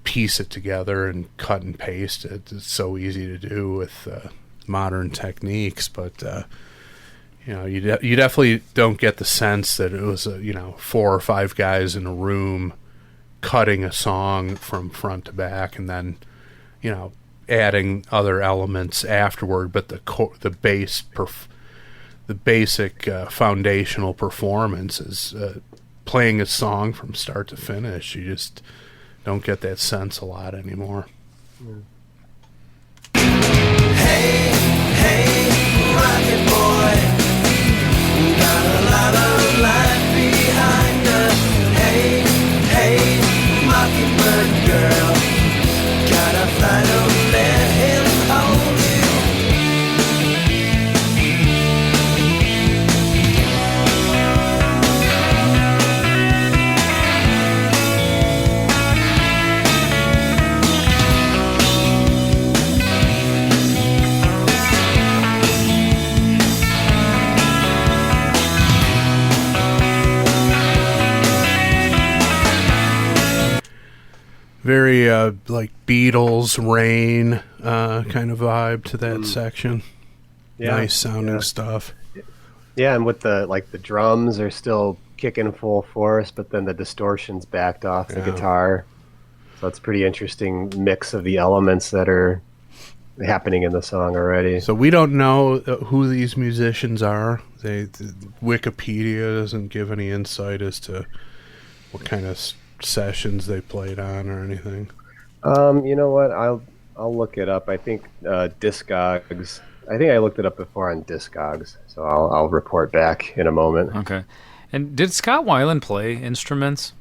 piece it together and cut and paste it. It's so easy to do with modern techniques, but you know, you definitely don't get the sense that it was 4 or 5 guys in a room cutting a song from front to back and then, you know, adding other elements afterward. But the basic foundational performance is playing a song from start to finish. You just don't get that sense a lot anymore. Hey, rocket boy, got a lot of life behind us. Hey, Mockingbird Girl, gotta fly, don't let him hold you. very like Beatles, Rain kind of vibe to that section. Yeah, nice sounding stuff. Yeah, and with the drums are still kicking full force, but then the distortion's backed off the guitar. So it's pretty interesting mix of the elements that are happening in the song already. So we don't know who these musicians are. Wikipedia doesn't give any insight as to what kind of sessions they played on or anything. You know what? I'll look it up. I think Discogs. I think I looked it up before on Discogs, so I'll report back in a moment. Okay. And did Scott Weiland play instruments?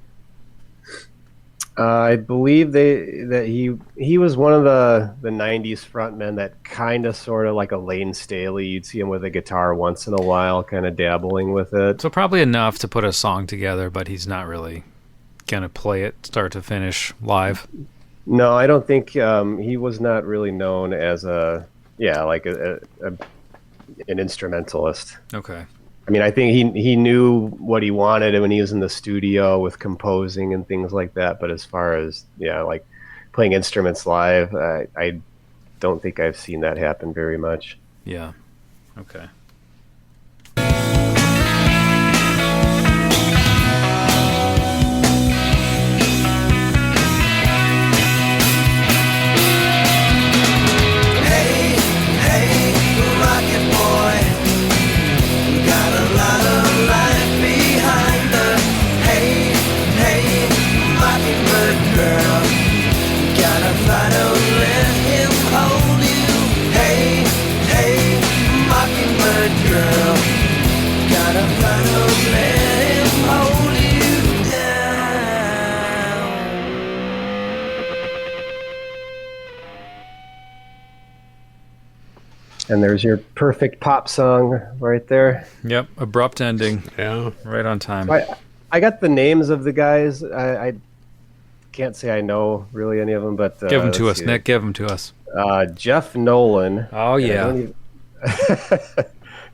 I believe that he was one of the 90s frontmen that kind of sort of like a Lane Staley. You'd see him with a guitar once in a while, kind of dabbling with it. So probably enough to put a song together, but he's not really going to play it start to finish live. No, I don't think he was not really known as an instrumentalist. Okay. I mean, I think he knew what he wanted when he was in the studio with composing and things like that. But as far as like playing instruments live, I don't think I've seen that happen very much. Yeah. Okay. Mockingbird girl, gotta fly, don't let him hold you. Hey, hey, Mockingbird girl, gotta fly, don't let him hold you down. And there's your perfect pop song right there. Yep, abrupt ending. Yeah, right on time. I got the names of the guys. I can't say I know really any of them, but give them to us, Nick. Give them to us. Jeff Nolan. Oh yeah.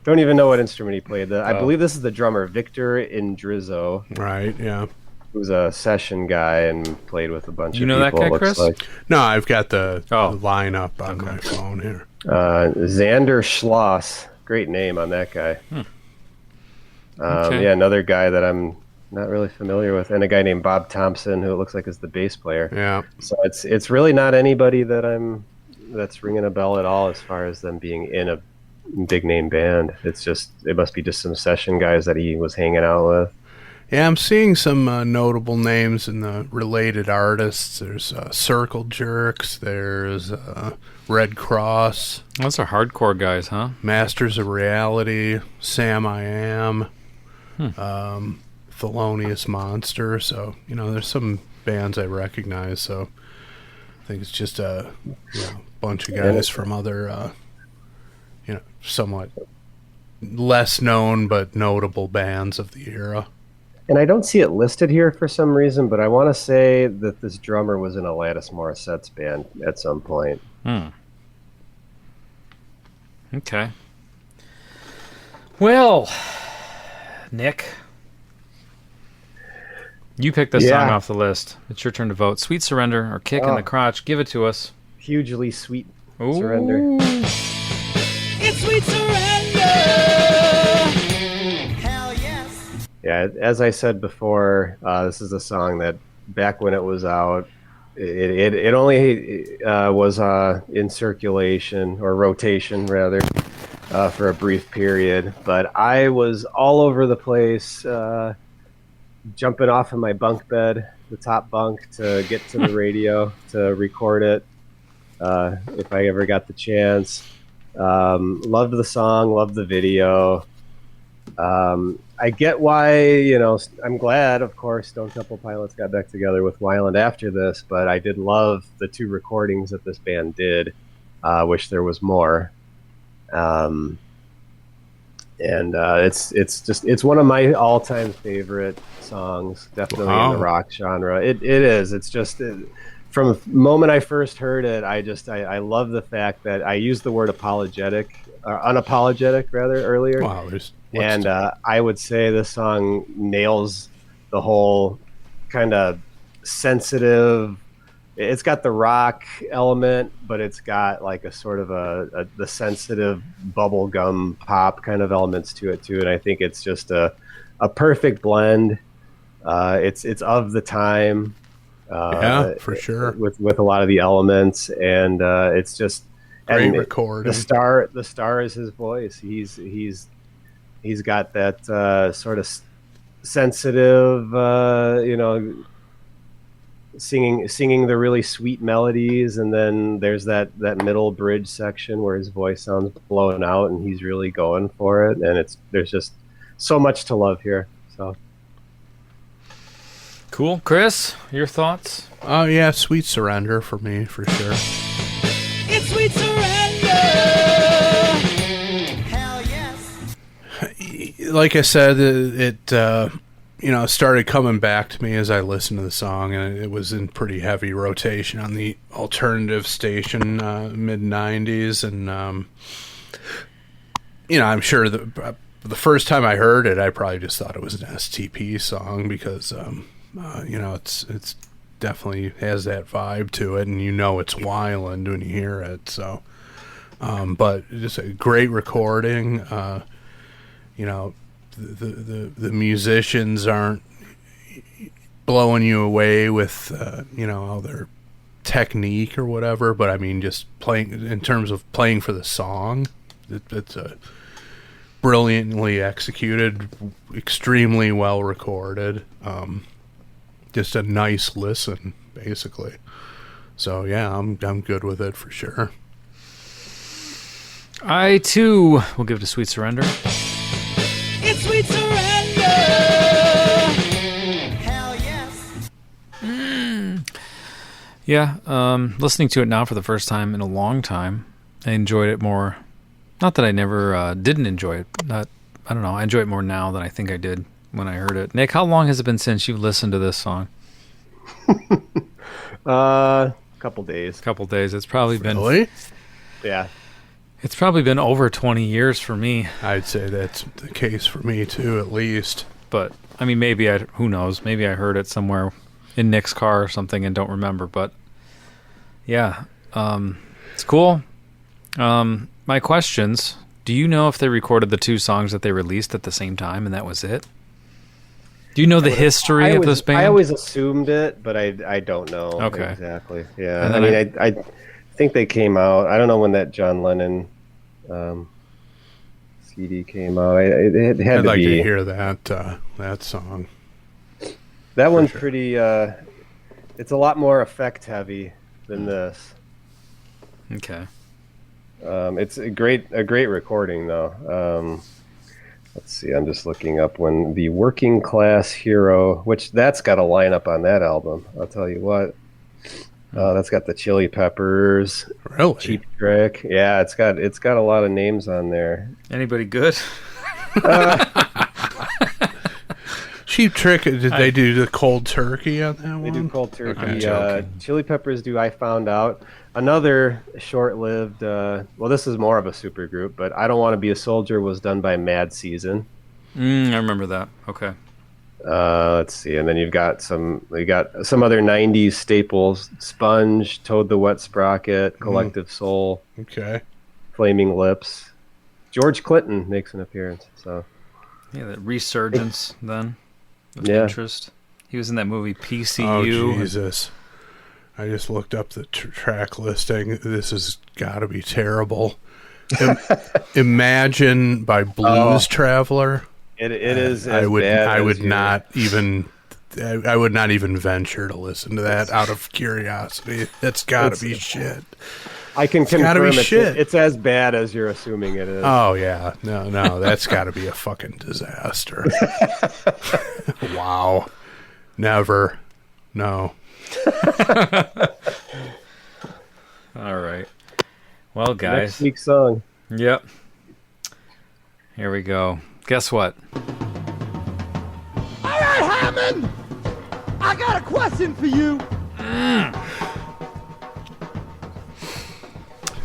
Don't even know what instrument he played. I believe this is the drummer, Victor Indrizzo. Right. Yeah. Who's a session guy and played with a bunch of people. You know that guy, Chris? Like. No, I've got the lineup on my phone here. Xander Schloss. Great name on that guy. Okay. Yeah, another guy that I'm not really familiar with, and a guy named Bob Thompson, who it looks like is the bass player. Yeah. So it's really not anybody that's ringing a bell at all as far as them being in a big name band. It must be just some session guys that he was hanging out with. Yeah, I'm seeing some notable names in the related artists. There's Circle Jerks. There's Red Cross. Those are hardcore guys, huh? Masters of Reality. Sam I Am. Thelonious Monster. So, there's some bands I recognize. So, I think it's just a bunch of guys from other, somewhat less known but notable bands of the era. And I don't see it listed here for some reason, but I want to say that this drummer was in Alanis Morissette's band at some point. Okay. Well, Nick, you picked this song off the list. It's your turn to vote. Sweet Surrender or Kick in the Crotch. Give it to us. Hugely sweet Surrender. It's Sweet Surrender. Hell yes. Yeah, as I said before, this is a song that back when it was out, it only was in circulation or rotation rather for a brief period. But I was all over the place, jumping off of my bunk bed, the top bunk, to get to the radio to record it if I ever got the chance. Loved the song, loved the video. I get why, I'm glad, of course, Stone Temple Pilots got back together with Weiland after this, but I did love the 2 recordings that this band did. Wish there was more. And it's one of my all-time favorite songs, definitely in the rock genre. It is. It's just from the moment I first heard it, I love the fact that I used the word unapologetic rather earlier. Wow, and I would say this song nails the whole kind of sensitive, it's got the rock element, but it's got like a sort of the sensitive bubblegum pop kind of elements to it too. And I think it's just a perfect blend. It's of the time. For sure. With a lot of the elements, and it's just great recording. The star is his voice. He's got that sort of sensitive, singing the really sweet melodies, and then there's that middle bridge section where his voice sounds blown out, and he's really going for it. And there's just so much to love here. So cool, Chris. Your thoughts? Oh yeah, Sweet Surrender for me for sure. It's Sweet Surrender. Hell yes. Like I said, it started coming back to me as I listened to the song, and it was in pretty heavy rotation on the alternative station mid 90s, and I'm sure the first time I heard it, I probably just thought it was an STP song because it's definitely has that vibe to it, and it's Weiland when you hear it. So, but just a great recording. The musicians aren't blowing you away with all their technique or whatever, but I mean just playing in terms of playing for the song, it's a brilliantly executed, extremely well recorded, just a nice listen basically. So yeah, I'm good with it for sure. I too will give it a Sweet Surrender. It's Sweet Surrender. Hell yes. Yeah, listening to it now for the first time in a long time, I enjoyed it more. Not that I never didn't enjoy it. I don't know. I enjoy it more now than I think I did when I heard it. Nick, how long has it been since you listened to this song? Couple days. It's probably been... Really? Yeah. It's probably been over 20 years for me. I'd say that's the case for me too, at least. But, I mean, who knows? Maybe I heard it somewhere in Nick's car or something and don't remember. But, yeah, it's cool. My questions, do you know if they recorded the two songs that they released at the same time and that was it? Do you know the history of this band? I always assumed it, but I don't know exactly. Yeah, and then I think they came out. I don't know when that John Lennon CD came out. It had I'd to like be. to hear that song. That one's sure. Pretty. It's a lot more effect heavy than this. Okay. It's a great recording though. Let's see. I'm just looking up when the Working Class Hero, which that's got a lineup on that album. I'll tell you what. That's got the Chili Peppers. Really? Cheap Trick. Yeah, it's got a lot of names on there. Anybody good? Cheap Trick. Did they do the Cold Turkey on that one? They do Cold Turkey. Okay. Chili Peppers do I Found Out. Another short-lived. Well, this is more of a super group, but I Don't Want to Be a Soldier was done by Mad Season. I remember that. Okay. Let's see, and then you got some other '90s staples: Sponge, Toad the Wet Sprocket, Collective Soul, okay, Flaming Lips. George Clinton makes an appearance. So yeah, that resurgence then of interest. He was in that movie PCU. Oh Jesus! I just looked up the track listing. This has got to be terrible. Imagine by Blues Traveler. It is. I would not even venture to listen to that out of curiosity. That's got to be shit. I can confirm it's as bad as you're assuming it is. Oh yeah, no, that's got to be a fucking disaster. Wow, never, no. All right. Well, guys. Next week's song. Yep. Here we go. Guess what? All right, Hammond, I got a question for you.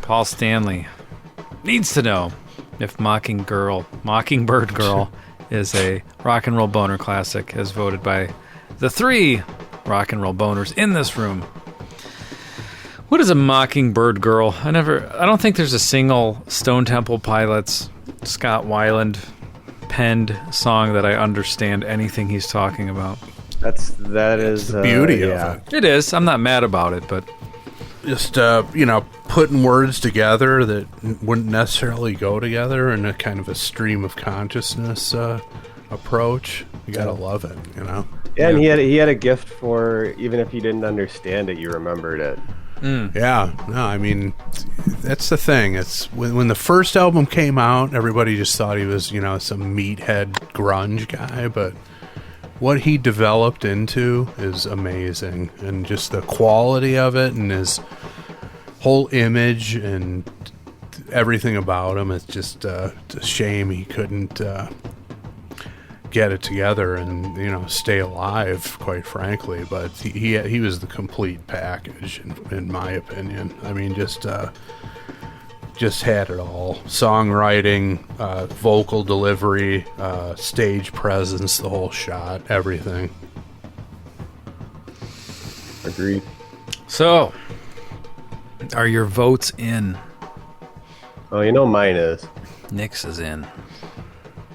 Paul Stanley needs to know if Mockingbird Girl is a rock and roll boner classic as voted by the 3 rock and roll boners in this room. What is a Mockingbird Girl? I don't think there's a single Stone Temple Pilots Scott Weiland penned song that I understand anything he's talking about. That is the beauty of it. It is. I'm not mad about it, but just putting words together that wouldn't necessarily go together in a kind of a stream of consciousness approach. You gotta love it, Yeah, and he had a gift for, even if you didn't understand it, you remembered it. Yeah, no, I mean, that's the thing. It's when the first album came out, everybody just thought he was, some meathead grunge guy, but what he developed into is amazing, and just the quality of it and his whole image and everything about him. It's just it's a shame he couldn't get it together and stay alive, quite frankly. But he was the complete package in my opinion. I mean, just had it all: songwriting, vocal delivery, stage presence, the whole shot, everything. Agreed. So, are your votes in? Oh, mine is. Nick's is in.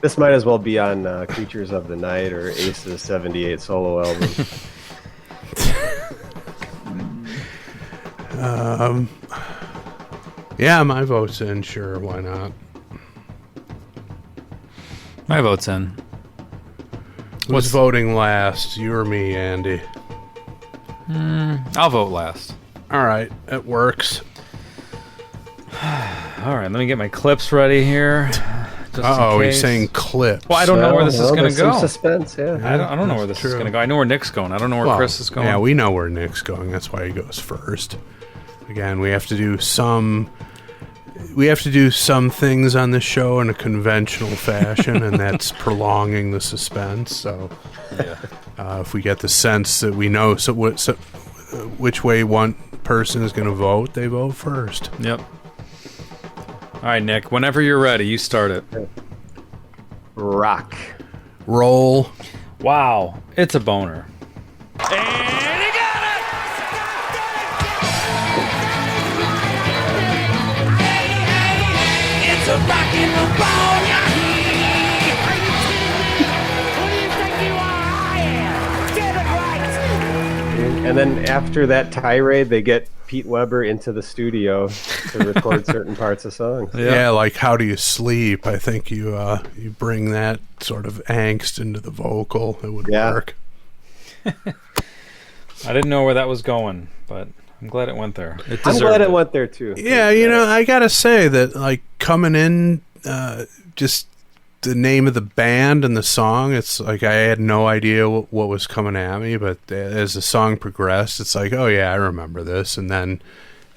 This might as well be on Creatures of the Night or Ace's 78 solo album. Yeah, my vote's in. Sure, why not? My vote's in. Who's voting last? You or me, Andy? I'll vote last. All right, it works. All right, let me get my clips ready here. He's saying clip. Well, I don't know where this is going to go. Some suspense, yeah. I don't know where this is going to go. I know where Nick's going. I don't know where Chris is going. Yeah, we know where Nick's going. That's why he goes first. Again, we have to do some things on this show in a conventional fashion, and that's prolonging the suspense. So, if we get the sense that we know which way one person is going to vote, they vote first. Yep. All right, Nick, whenever you're ready, you start it. Rock. Roll. Wow, it's a boner. And he got it! It's a rock and roll bone, Are you kidding me? Who do you think you are? I am. Get it right. And then after that tirade, they get Pete Weber into the studio to record certain parts of songs. Yeah, like How Do You Sleep? I think you bring that sort of angst into the vocal. It would work. I didn't know where that was going, but I'm glad it went there. I'm glad it went there too. Yeah, I gotta say that, like, coming in, just the name of the band and the song, it's like I had no idea what was coming at me, but as the song progressed, it's like, oh yeah, I remember this. And then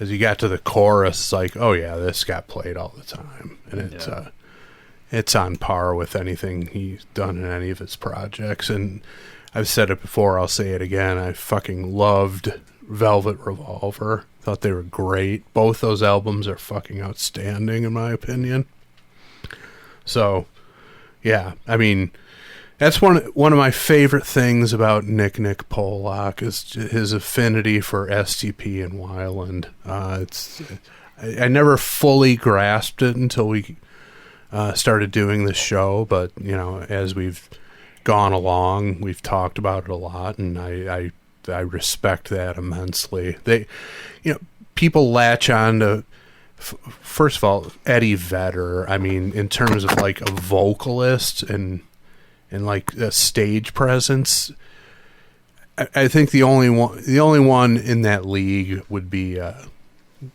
as you got to the chorus, it's like, oh yeah, this got played all the time. And it's on par with anything he's done in any of his projects. And I've said it before, I'll say it again, I fucking loved Velvet Revolver. Thought they were great. Both those albums are fucking outstanding in my opinion. So yeah, I mean, that's one of my favorite things about Nick Polak is his affinity for STP and Weiland. I never fully grasped it until we started doing this show, but as we've gone along, we've talked about it a lot, and I respect that immensely. People latch on to. First of all, Eddie Vedder, I mean, in terms of like a vocalist and like a stage presence, I think the only one in that league would be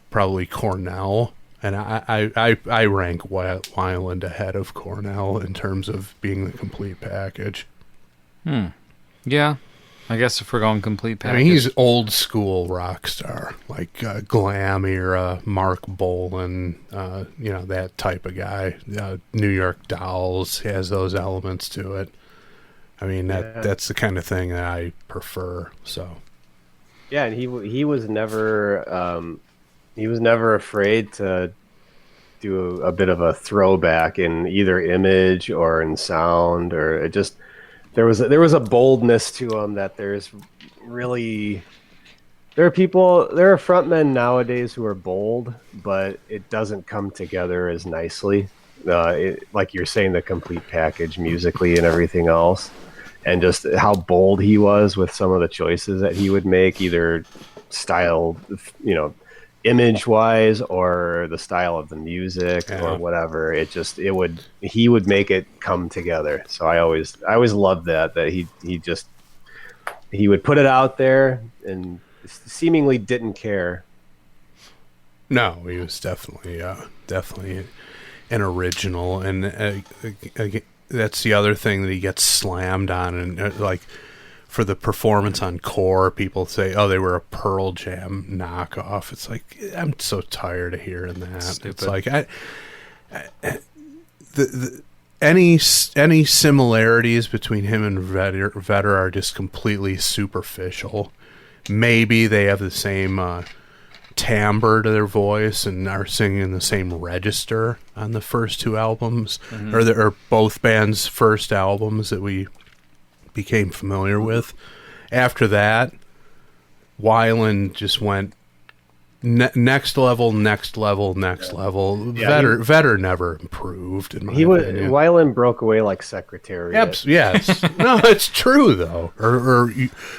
probably Cornell, and I rank Weiland ahead of Cornell in terms of being the complete package. Yeah. I guess if we're going complete package. I mean, he's old school rock star, like glam era, Mark Bolan, that type of guy. New York Dolls has those elements to it. I mean, that's the kind of thing that I prefer. So, yeah, and he was never afraid to do a bit of a throwback in either image or in sound, or it just. There was a boldness to him that there's really there are frontmen nowadays who are bold, but it doesn't come together as nicely. Like you're saying, the complete package musically and everything else, and just how bold he was with some of the choices that he would make, either style, image wise, or the style of the music or whatever. He would make it come together. So I always loved that he would put it out there and seemingly didn't care. No, he was definitely an original, and that's the other thing that he gets slammed on, and like for the performance on Core, people say, "Oh, they were a Pearl Jam knockoff." It's like, I'm so tired of hearing that. Stupid. It's like any similarities between him and Vedder are just completely superficial. Maybe they have the same timbre to their voice and are singing in the same register on the first two albums, or both bands' first albums that we became familiar with. After that, Weiland just went next level. Yeah, Vedder never improved. In my opinion. Weiland broke away like Secretariat. Yes, no, it's true though. Or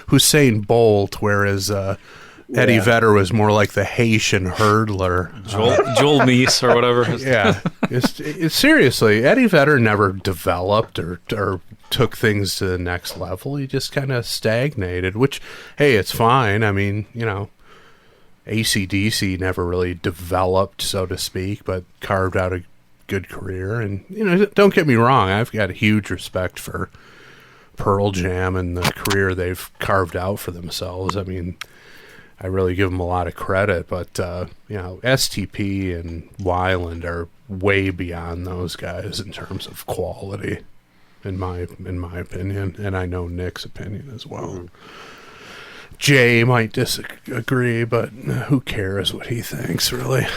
Hussein Bolt, whereas Eddie Vedder was more like the Haitian hurdler. Joel Meese or whatever. Yeah. It's seriously, Eddie Vedder never developed or took things to the next level. He just kind of stagnated, which, hey, it's fine. I mean, AC/DC never really developed, so to speak, but carved out a good career. And, don't get me wrong, I've got a huge respect for Pearl Jam and the career they've carved out for themselves. I mean, I really give them a lot of credit, but STP and Weiland are way beyond those guys in terms of quality, in my opinion, and I know Nick's opinion as well. Jay might disagree, but who cares what he thinks, really?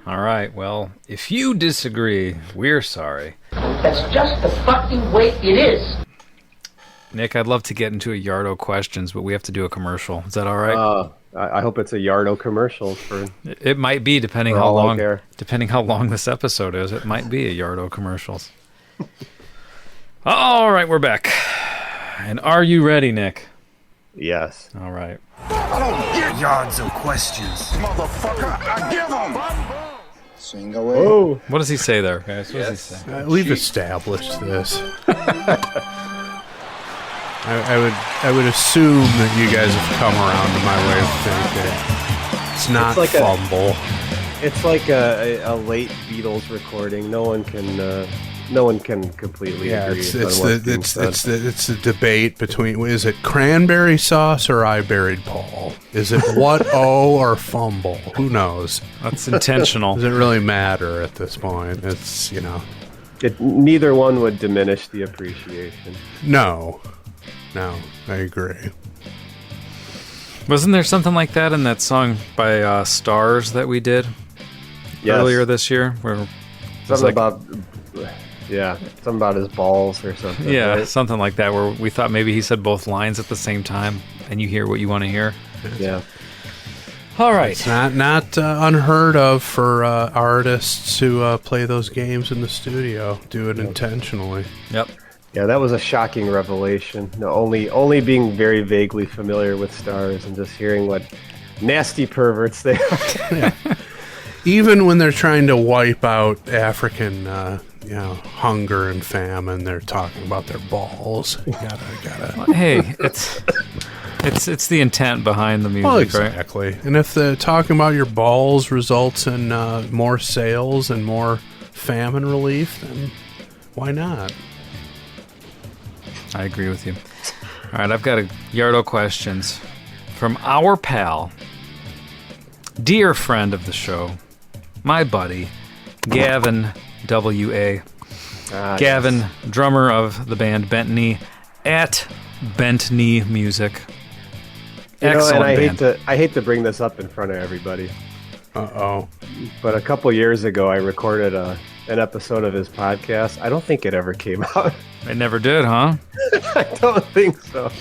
All right, well, if you disagree, we're sorry. That's just the fucking way it is. Nick, I'd love to get into a Yardo questions, but we have to do a commercial. Is that all right? I hope it's a Yardo commercial for. It might be, depending how long this episode is. It might be a Yardo commercials. All right, we're back. And are you ready, Nick? Yes. All right. I don't get yards of questions, motherfucker. I give them. Sing away. Oh. What does he say there, guys? What does he say? We've established this. I would assume that you guys have come around to my way of thinking. It's not like fumble. It's like a late Beatles recording. No one can completely agree. It's the debate between, is it cranberry sauce or I buried Paul? Is it what or fumble? Who knows? That's intentional. Does it really matter at this point? It's neither one would diminish the appreciation. No, I agree. Wasn't there something like that in that song by Stars that we did earlier this year? Where something about his balls or something. Yeah, right? Something like that, where we thought maybe he said both lines at the same time, and you hear what you want to hear. Yeah. All right. It's not unheard of for artists to play those games in the studio. Do it intentionally. Yep. Yeah, that was a shocking revelation. No, only being very vaguely familiar with Stars and just hearing what nasty perverts they are. Yeah. Even when they're trying to wipe out African, hunger and famine, they're talking about their balls. You gotta. Hey, it's the intent behind the music, well, exactly. Right? And if the talking about your balls results in more sales and more famine relief, then why not? I agree with you. All right, I've got a Yardo questions from our pal, dear friend of the show, my buddy, Gavin W.A. Gavin, yes. Drummer of the band Bent Knee, at Bent Knee Music. Excellent band. I hate to bring this up in front of everybody. Uh-oh. But a couple years ago, I recorded an episode of his podcast. I don't think it ever came out. It never did, huh? I don't think so.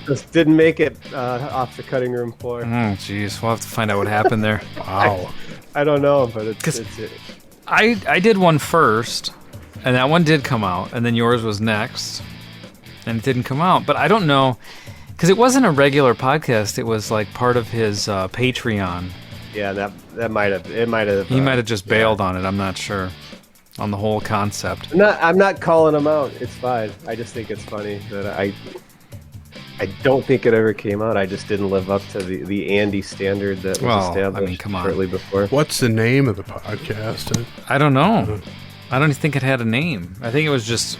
Just didn't make it off the cutting room floor. Oh, jeez. We'll have to find out what happened there. Wow. I don't know, but it's I did one first, and that one did come out, and then yours was next, and it didn't come out. But I don't know, because it wasn't a regular podcast. It was like part of his Patreon. Yeah, that might have. It might have. He might have just bailed on it. I'm not sure on the whole concept. I'm not calling him out. It's fine. I just think it's funny that I don't think it ever came out. I just didn't live up to the Andy standard that was established shortly before. What's the name of the podcast? I don't know. I don't think it had a name. I think it was just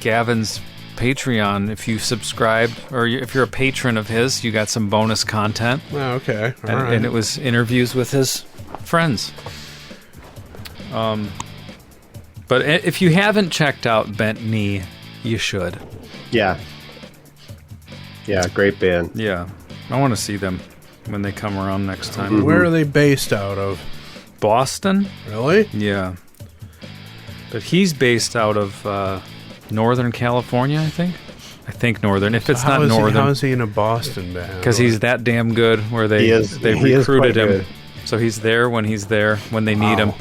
Gavin's Patreon. If you subscribed or if you're a patron of his, you got some bonus content. Oh, okay. All and, right. and it was interviews with his friends. But if you haven't checked out Bent Knee, you should. Yeah. Yeah, great band. Yeah. I want to see them when they come around next time. Where are they based out of? Boston? Really? Yeah. But he's based out of Northern California, I think. I think Northern. If it's not Northern. How is he in a Boston band? Because he's that damn good where they recruited him. Good. So he's there when they need him.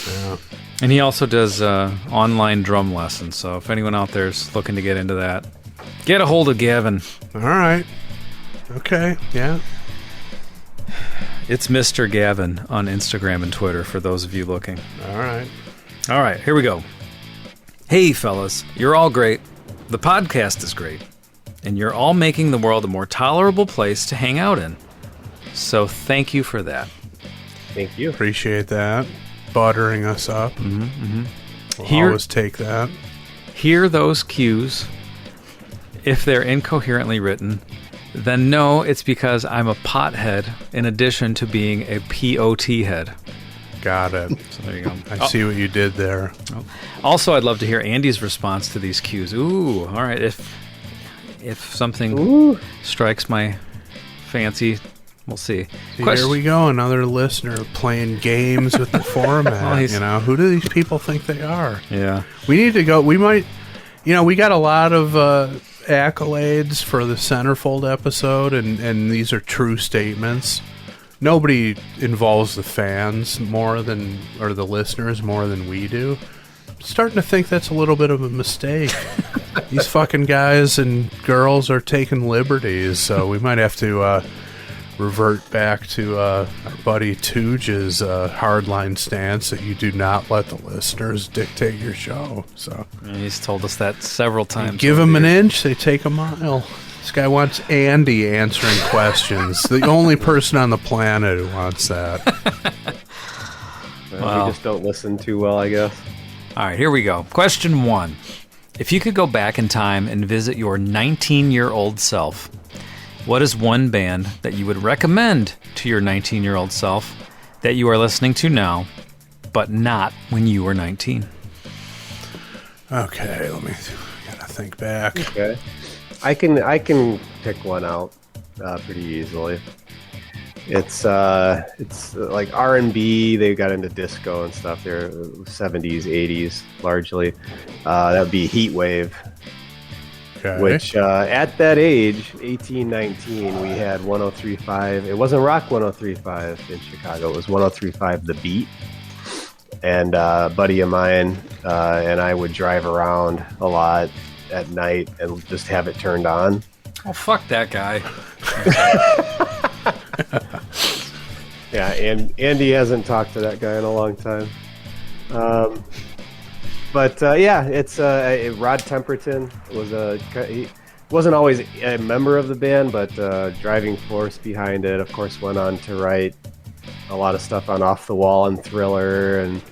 Yeah. And he also does online drum lessons. So if anyone out there is looking to get into that, get a hold of Gavin. All right. Okay. Yeah. It's Mr. Gavin on Instagram and Twitter for those of you looking. All right. All right, here we go. Hey, fellas, you're all great. The podcast is great. And you're all making the world a more tolerable place to hang out in. So thank you for that. Thank you. Appreciate that. Buttering us up. We'll always take that. Hear those cues. If they're incoherently written, then no, it's because I'm a pothead in addition to being a POT head. Got it. So there you go. I see what you did there. Also, I'd love to hear Andy's response to these cues. Ooh, all right. If something strikes my fancy, we'll see. Here we go. Another listener playing games with the format. Who do these people think they are? Yeah. We need to go. We might, we got a lot of accolades for the Centerfold episode, and these are true statements. Nobody involves the fans or the listeners more than we do. I'm starting to think that's a little bit of a mistake. These fucking guys and girls are taking liberties, so we might have to revert back to our buddy Tooge's hardline stance that you do not let the listeners dictate your show. So he's told us that several times. Give them an inch, they take a mile. This guy wants Andy answering questions. The only person on the planet who wants that. We just don't listen too well, I guess. All right, here we go. Question 1. If you could go back in time and visit your 19-year-old self, what is one band that you would recommend to your 19-year-old self that you are listening to now, but not when you were 19? Okay, gotta think back. Okay. I can pick one out pretty easily. It's like R&B. They got into disco and stuff. They're 70s, 80s largely. That would be Heatwave. Okay. Which at that age, 18, 19, we had 103.5. It wasn't Rock 103.5 in Chicago. It was 103.5 The Beat. And a buddy of mine and I would drive around a lot at night and just have it turned on. Oh, fuck that guy. Yeah, and Andy hasn't talked to that guy in a long time. It's Rod Temperton he wasn't always a member of the band, but driving force behind it. Of course, went on to write a lot of stuff on Off the Wall and Thriller, and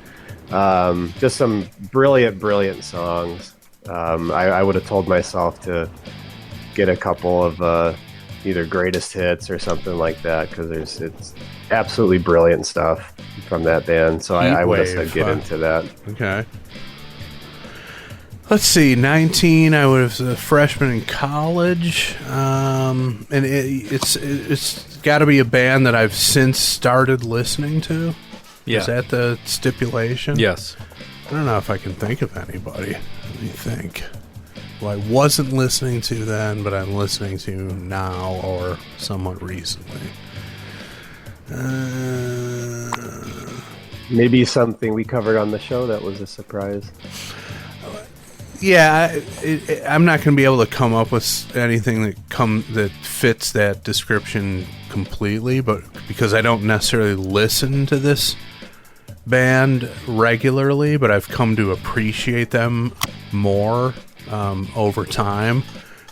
just some brilliant songs. I would have told myself to get a couple of either greatest hits or something like that, because it's absolutely brilliant stuff from that band. So I would have said get into that. Okay. Let's see, 19, I was a freshman in college, and it's got to be a band that I've since started listening to. Yeah. Is that the stipulation? Yes. I don't know if I can think of anybody. Let me think. who I wasn't listening to then, but I'm listening to now or somewhat recently. Maybe something we covered on the show that was a surprise. Yeah, I'm not going to be able to come up with anything that fits that description completely, but because I don't necessarily listen to this band regularly, but I've come to appreciate them more over time.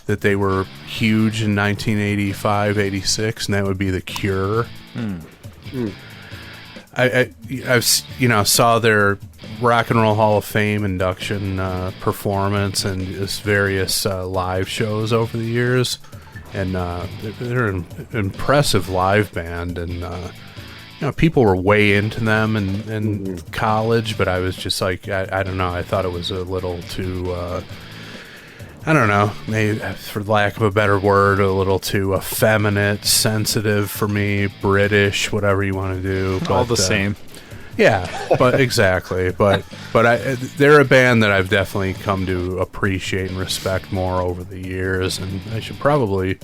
That they were huge in 1985, 86, and that would be The Cure. I've saw their Rock and Roll Hall of Fame induction performance and just various live shows over the years, and they're an impressive live band, and people were way into them in college, but I was just like, I don't know, I thought it was a little too I don't know, maybe for lack of a better word, a little too effeminate, sensitive for me, British, whatever you want to do. All the same. Yeah, but exactly. But they're a band that I've definitely come to appreciate and respect more over the years, and I should probably,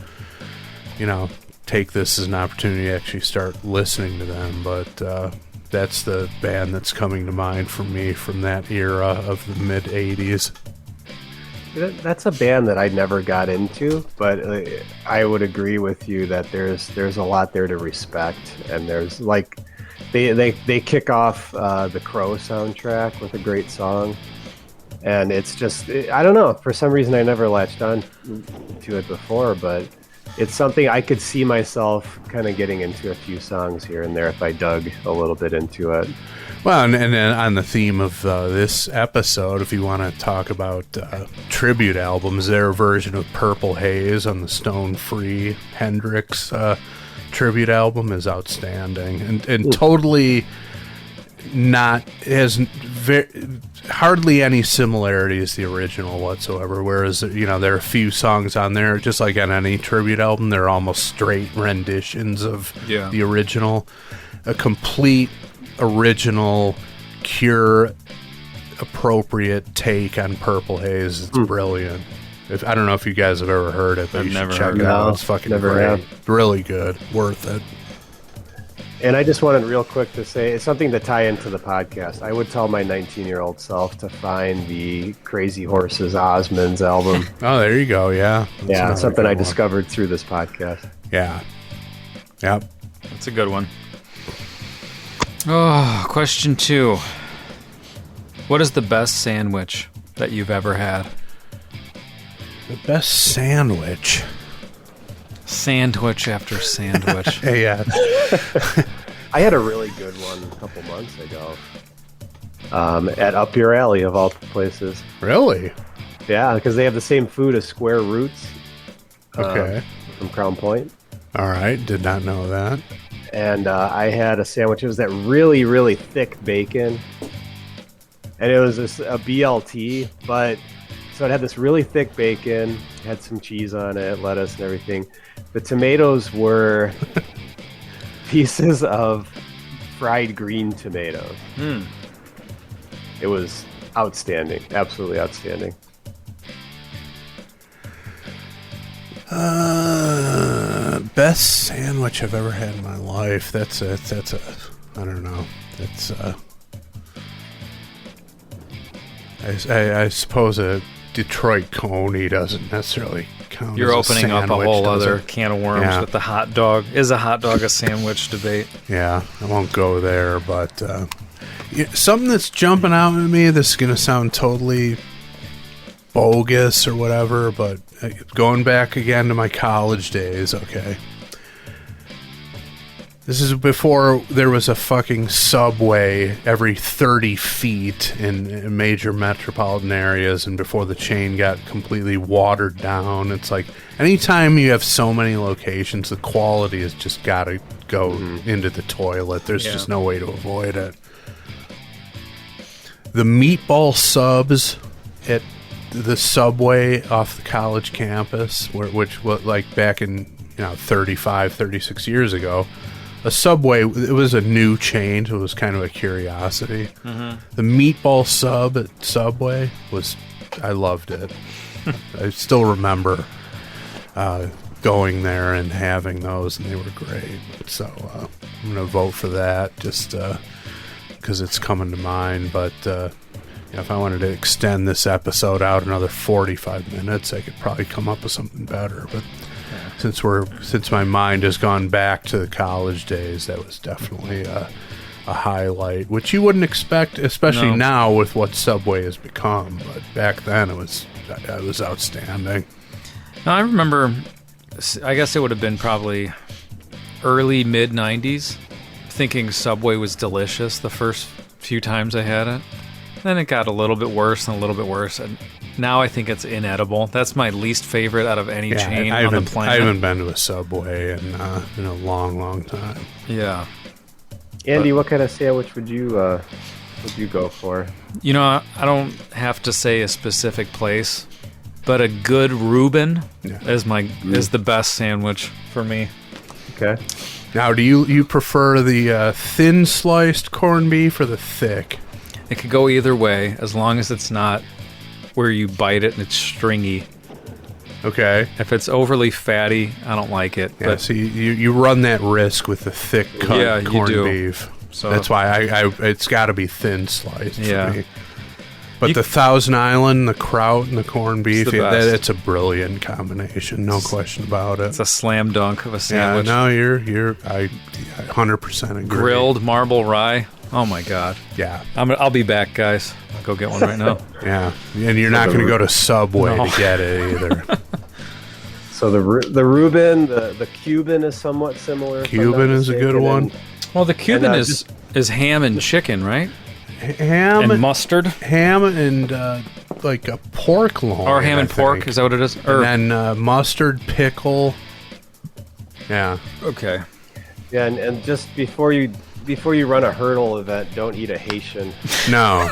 take this as an opportunity to actually start listening to them. But that's the band that's coming to mind for me from that era of the mid-'80s. That's a band that I never got into, but I would agree with you that there's a lot there to respect, and there's like they kick off the Crow soundtrack with a great song, and it's just I don't know, for some reason I never latched on to it before, but it's something I could see myself kind of getting into a few songs here and there if I dug a little bit into it. Well, and then on the theme of this episode, if you want to talk about tribute albums, their version of Purple Haze on the Stone Free Hendrix tribute album is outstanding and totally has hardly any similarities to the original whatsoever. Whereas, there are a few songs on there, just like on any tribute album, they're almost straight renditions of the original. A complete original Cure appropriate take on Purple Haze. It's brilliant. I don't know if you guys have ever heard it, but you should check it out. It's fucking great. Really good. Worth it. And I just wanted real quick to say, it's something to tie into the podcast. I would tell my 19-year-old self to find the Crazy Horses Osmonds album. Oh, there you go. Yeah. Yeah, it's something I discovered through this podcast. Yeah. Yep. That's a good one. Oh, question 2. What is the best sandwich that you've ever had? The best sandwich? Sandwich after sandwich. Yeah. I had a really good one a couple months ago. At Up Your Alley, of all places. Really? Yeah, because they have the same food as Square Roots. Okay. From Crown Point. All right. Did not know that. And I had a sandwich. It was that really, really thick bacon. And it was a BLT, but so it had this really thick bacon, had some cheese on it, lettuce and everything. The tomatoes were pieces of fried green tomatoes. It was outstanding, absolutely outstanding. Best sandwich I've ever had in my life. That's a I don't know. It's I suppose a Detroit coney doesn't necessarily count. You're as opening up a whole other it? can of worms with the hot dog. Is a hot dog a sandwich debate? Yeah, I won't go there, but something that's jumping out at me that's going to sound totally bogus or whatever, but going back again to my college days, okay. This is before there was a fucking subway every 30 feet in major metropolitan areas, and before the chain got completely watered down. It's like anytime you have so many locations, the quality has just got to go into the toilet. There's just no way to avoid it. The meatball subs at the subway off the college campus, which was like back in 35, 36 years ago. A Subway, it was a new chain, so it was kind of a curiosity. The meatball sub at Subway I loved it. I still remember going there and having those, and they were great. So I'm going to vote for that just because it's coming to mind. But if I wanted to extend this episode out another 45 minutes, I could probably come up with something better. But since my mind has gone back to the college days, that was definitely a highlight, which you wouldn't expect, especially now with what Subway has become. But back then, it was outstanding. Now, I remember, I guess it would have been probably early, mid-'90s, thinking Subway was delicious the first few times I had it. Then it got a little bit worse and a little bit worse, and now I think it's inedible. That's my least favorite out of any chain on the planet. I haven't been to a Subway in a long, long time. Yeah. Andy, what kind of sandwich would you go for? You know, I don't have to say a specific place, but a good Reuben is the best sandwich for me. Okay. Now, do you prefer the thin sliced corned beef or the thick? It could go either way, as long as it's not where you bite it and it's stringy. Okay. If it's overly fatty, I don't like it. Yeah, so you run that risk with the thick cut corned beef. So that's why it's got to be thin sliced for me. But the Thousand Island, the kraut, and the corned beef, it's a brilliant combination, no question about it. It's a slam dunk of a sandwich. Yeah, no, I 100% agree. Grilled marble rye. Oh my God. Yeah. I'll be back, guys. I'll go get one right now. Yeah, and you're not going to go to Subway to get it either. So the Reuben, the Cuban is somewhat similar. Cuban is a good one. Well, the Cuban is ham and chicken, right? Ham and mustard. Ham and like a pork loin. Or ham and pork, is that what it is? And then mustard, pickle. Yeah. Okay. Yeah, and just before you run a hurdle event, don't eat a Haitian. No.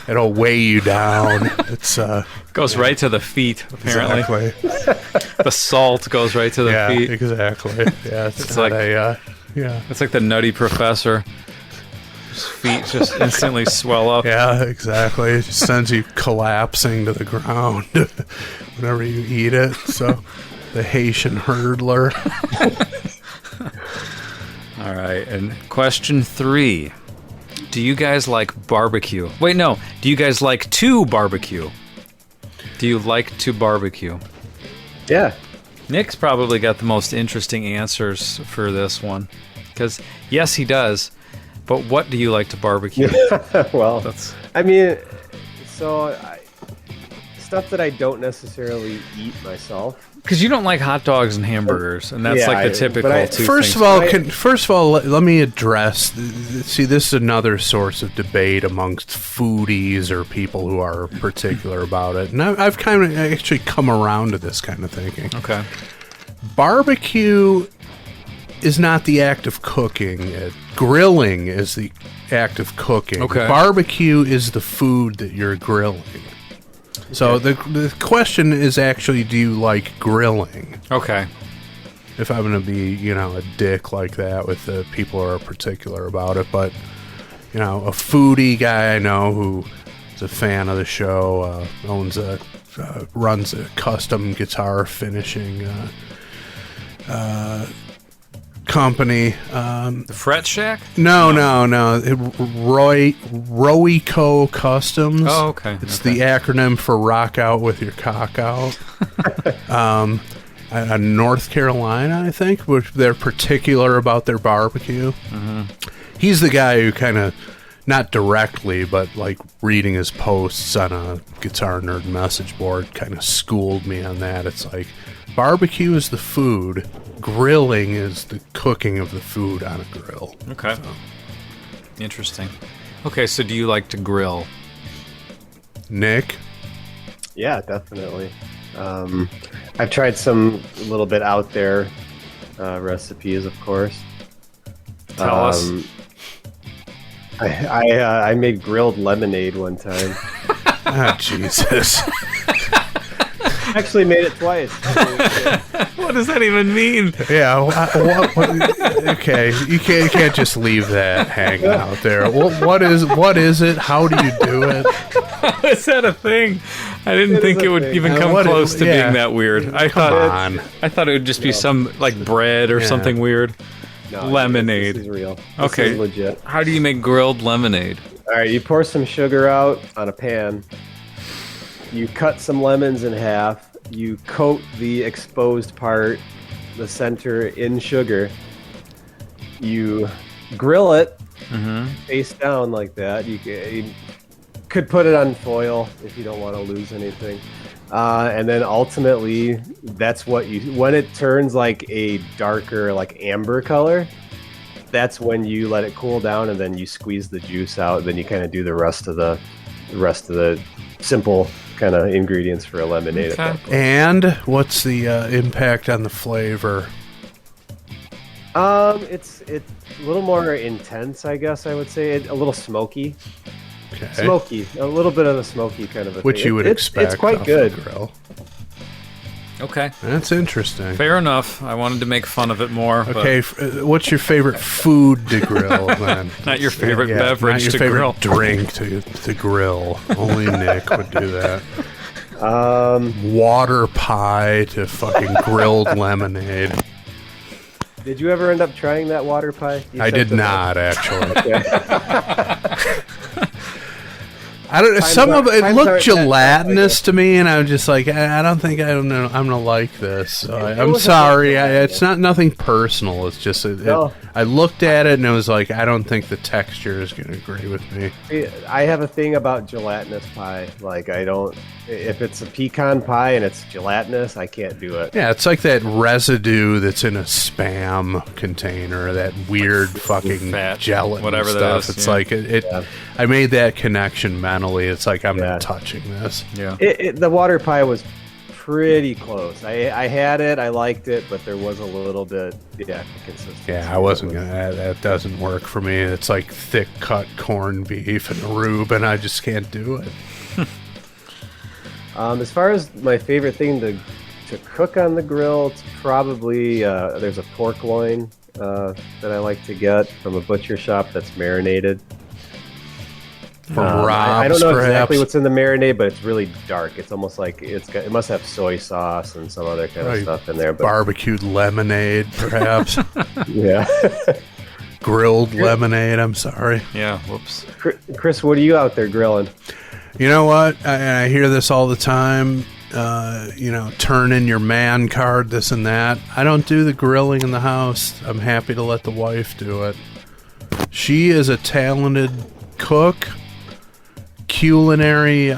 It'll weigh you down. It's goes right to the feet, apparently. Exactly. The salt goes right to the feet. Yeah, exactly. Yeah, it's like it's like the Nutty Professor. His feet just instantly swell up. Yeah, exactly. It just sends you collapsing to the ground whenever you eat it. So, the Haitian hurdler. All right, and question 3. Do you guys like barbecue? Wait, no. Do you guys like to barbecue? Do you like to barbecue? Yeah. Nick's probably got the most interesting answers for this one. Because, yes, he does. But what do you like to barbecue? Well, stuff that I don't necessarily eat myself. Because you don't like hot dogs and hamburgers, and that's like the typical two First of all, let me address. See, this is another source of debate amongst foodies or people who are particular about it, and I've kind of actually come around to this kind of thinking. Okay, barbecue is not the act of cooking. Grilling is the act of cooking. Okay, barbecue is the food that you're grilling. So the question is actually, do you like grilling? Okay. If I'm going to be, a dick like that with the people who are particular about it. But, a foodie guy I know who is a fan of the show, runs a custom guitar finishing company. The Fret Shack? No. Roico Customs. Oh, okay. It's the acronym for Rock Out with Your Cock Out. North Carolina, I think, which they're particular about their barbecue. Mm-hmm. He's the guy who kind of, not directly, but like reading his posts on a Guitar Nerd message board kind of schooled me on that. It's like, barbecue is the food. Grilling is the cooking of the food on a grill. Okay. So. Interesting. Okay, so do you like to grill? Nick? Yeah, definitely. I've tried some a little bit out there recipes, of course. Tell us. I made grilled lemonade one time. Oh, Jesus. Actually made it twice. What does that even mean? Yeah. What, okay, you can't just leave that hanging out there. What is it? How do you do it? Is that a thing? I didn't think it would even come close to being that weird. I thought it would just be some like bread or something weird. No, lemonade. This is real. Okay. This is legit. How do you make grilled lemonade? All right, you pour some sugar out on a pan. You cut some lemons in half. You coat the exposed part, the center, in sugar. You grill it face down like that. You could put it on foil if you don't want to lose anything. And then ultimately, that's what when it turns like a darker, like amber color, that's when you let it cool down, and then you squeeze the juice out. Then you kind of do the rest of the simple kind of ingredients for a lemonade. Okay. At that point. And what's the impact on the flavor? It's a little more intense, I guess I would say. A little smoky. Okay. Smoky, a little bit of a smoky kind of a Which thing. you would expect. It's quite off good. the grill. Okay. That's interesting. Fair enough. I wanted to make fun of it more. Okay, what's your favorite food to grill then? Not your favorite beverage not your to favorite grill. drink to grill. Only Nick would do that. Water pie to fucking grilled lemonade. Did you ever end up trying that water pie? I did not, actually. I don't. Some of it looked gelatinous to me, and I was just like, I don't think I'm gonna like this. So I'm sorry. It's not nothing personal. It's just I looked at it and it was like, I don't think the texture is gonna agree with me. I have a thing about gelatinous pie. Like I don't. If it's a pecan pie and it's gelatinous, I can't do it. Yeah, it's like that residue that's in a Spam container, that weird fucking fat, gelatin whatever stuff. that is, It's yeah. like it. I made that connection mentally. It's like I'm not touching this. Yeah. The water pie was pretty close. I had it, I liked it, but there was a little bit, consistency. Yeah, I wasn't gonna. That doesn't work for me. It's like thick cut corned beef and rube, and I just can't do it. As far as my favorite thing to cook on the grill, it's probably there's a pork loin that I like to get from a butcher shop that's marinated. From Rob's, I don't know perhaps? exactly what's in the marinade, but it's really dark. It's almost like it must have soy sauce and some other kind of stuff in there. But barbecued lemonade, perhaps. yeah. Grilled lemonade. I'm sorry. Yeah. Whoops. Chris, what are you out there grilling? You know what? I hear this all the time. Turn in your man card, this and that. I don't do the grilling in the house. I'm happy to let the wife do it. She is a talented cook, culinary,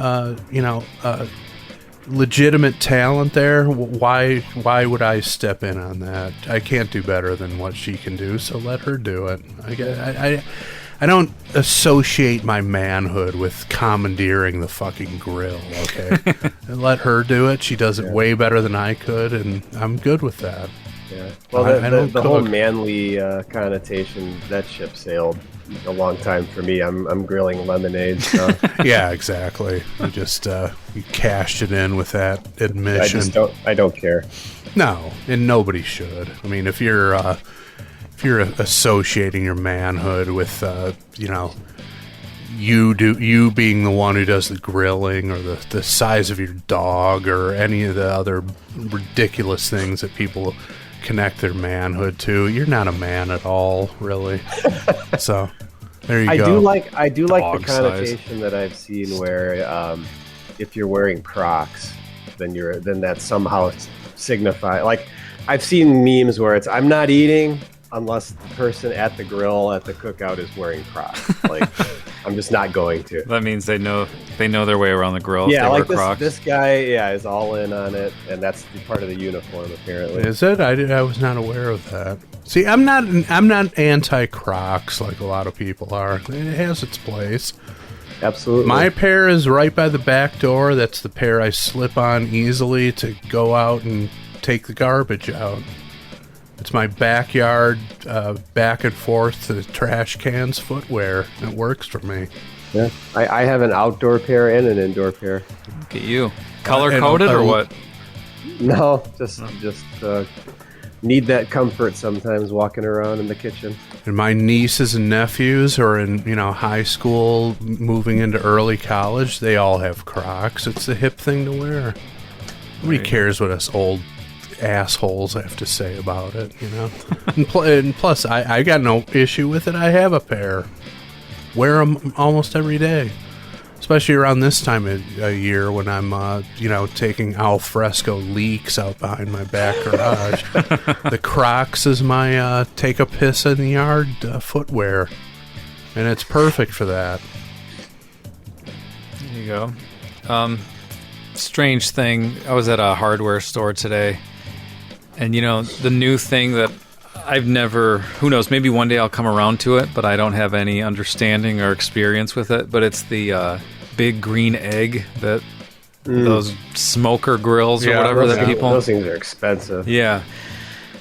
legitimate talent there. Why would I step in on that? I can't do better than what she can do, so let her do it. I don't associate my manhood with commandeering the fucking grill, okay? And let her do it. She does it way better than I could, and I'm good with that. Yeah. Well, the whole manly connotation, that ship sailed a long time for me. I'm grilling lemonade. So. Yeah, exactly. You just you cashed it in with that admission. I don't care. No, and nobody should. I mean, if you're associating your manhood with you being the one who does the grilling, or the size of your dog, or any of the other ridiculous things that people connect their manhood to, you're not a man at all, really. So there you go. I do like Dog the connotation that I've seen where if you're wearing Crocs, then that somehow signify, like I've seen memes where it's I'm not eating unless the person at the grill at the cookout is wearing Crocs. Like I'm just not going to. That means they know their way around the grill. Yeah, if they like wear Crocs. this guy, is all in on it, and that's part of the uniform apparently. Is it? I was not aware of that. See, I'm not anti Crocs like a lot of people are. It has its place. Absolutely. My pair is right by the back door. That's the pair I slip on easily to go out and take the garbage out. It's my backyard, back and forth to the trash cans footwear. It works for me. Yeah, I have an outdoor pair and an indoor pair. Look at you. Color coded or what? No, just need that comfort sometimes walking around in the kitchen. And my nieces and nephews are in, high school, moving into early college. They all have Crocs. It's the hip thing to wear. Nobody cares what us old assholes have to say about it, and plus, I got no issue with it. I have a pair. Wear them almost every day. Especially around this time of year when I'm, taking al fresco leaks out behind my back garage. The Crocs is my take a piss in the yard footwear. And it's perfect for that. There you go. Strange thing. I was at a hardware store today. And, the new thing that I've never, who knows, maybe one day I'll come around to it, but I don't have any understanding or experience with it. But it's the big green egg that those smoker grills or whatever that people... Those things are expensive. Yeah.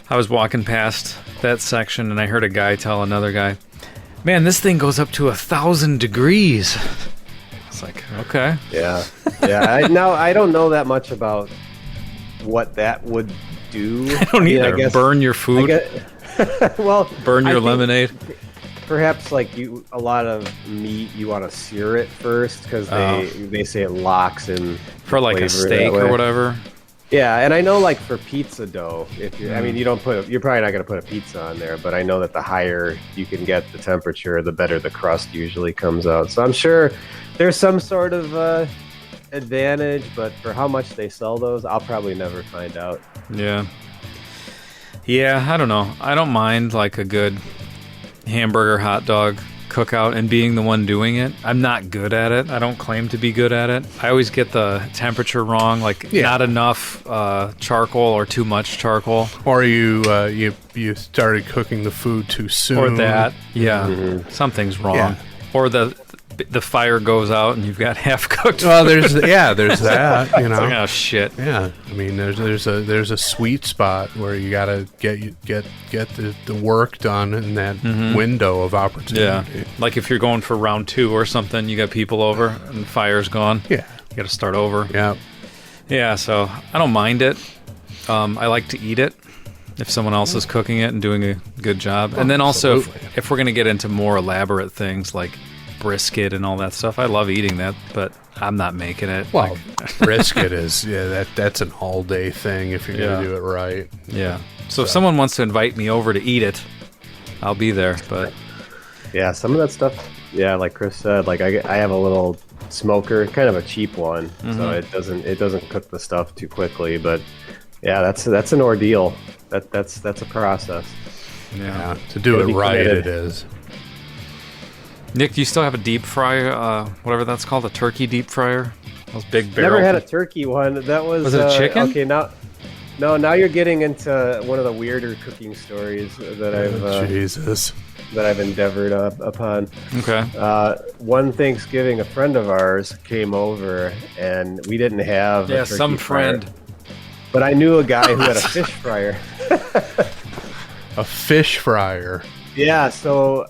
I was walking past that section and I heard a guy tell another guy, man, this thing goes up to 1,000 degrees. It's like, okay. Yeah. Yeah. I don't know that much about what that would do. I don't either. Burn your food. Well, burn your lemonade. Perhaps a lot of meat, you want to sear it first because they say it locks in for like a steak or whatever. Yeah, and I know for pizza dough, if you, you're probably not going to put a pizza on there, but I know that the higher you can get the temperature, the better the crust usually comes out. So I'm sure there's some sort of advantage, but for how much they sell those, I'll probably never find out. Yeah, I don't know. I don't mind a good hamburger hot dog cookout and being the one doing it. I'm not good at it. I don't claim to be good at it. I always get the temperature wrong, not enough charcoal or too much charcoal, or you started cooking the food too soon, or that something's wrong, or the fire goes out and you've got half cooked. Well, there's that. It's like, oh shit. Yeah, I mean, there's a sweet spot where you gotta get the work done in that window of opportunity. Yeah, like if you're going for round 2 or something, you got people over and the fire's gone. Yeah, you got to start over. Yeah. So I don't mind it. I like to eat it if someone else is cooking it and doing a good job. And then also, if we're gonna get into more elaborate things like brisket and all that stuff, I love eating that, but I'm not making it. Well, brisket is that's an all day thing if you're gonna do it right. Yeah. So if someone wants to invite me over to eat it, I'll be there. But yeah, some of that stuff. Yeah, like Chris said, I have a little smoker, kind of a cheap one, so it doesn't cook the stuff too quickly. But yeah, that's an ordeal. That's a process. Yeah, to do it right, it is. Nick, do you still have a deep fryer, whatever that's called, a turkey deep fryer? Those big barrel. Never had a turkey one. That was it a chicken? Okay, now you're getting into one of the weirder cooking stories that I've endeavored upon. Okay. One Thanksgiving, a friend of ours came over, and we didn't have a turkey some fryer, friend. but I knew a guy who had a fish fryer. A fish fryer. Yeah, so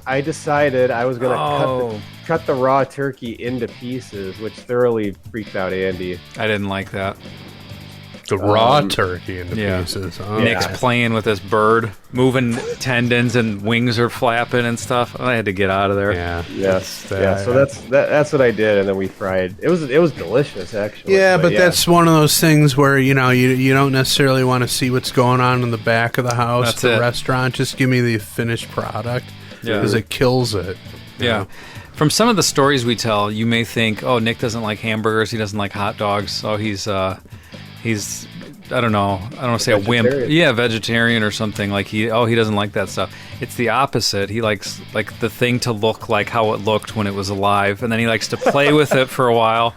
I decided I was going to cut the raw turkey into pieces, which thoroughly freaked out Andy. I didn't like that. The raw turkey into pieces. Oh. Nick's playing with this bird, moving tendons and wings are flapping and stuff. I had to get out of there. So that's what I did, and then we fried. It was delicious, actually. Yeah, but that's one of those things where you don't necessarily want to see what's going on in the back of the house. That's the restaurant. Just give me the finished product. Because it kills it. Yeah. From some of the stories we tell, you may think, oh, Nick doesn't like hamburgers. He doesn't like hot dogs. Oh, he's I don't know. I don't want to say a wimp. Yeah, vegetarian or something. He doesn't like that stuff. It's the opposite. He likes the thing to look like how it looked when it was alive, and then he likes to play with it for a while,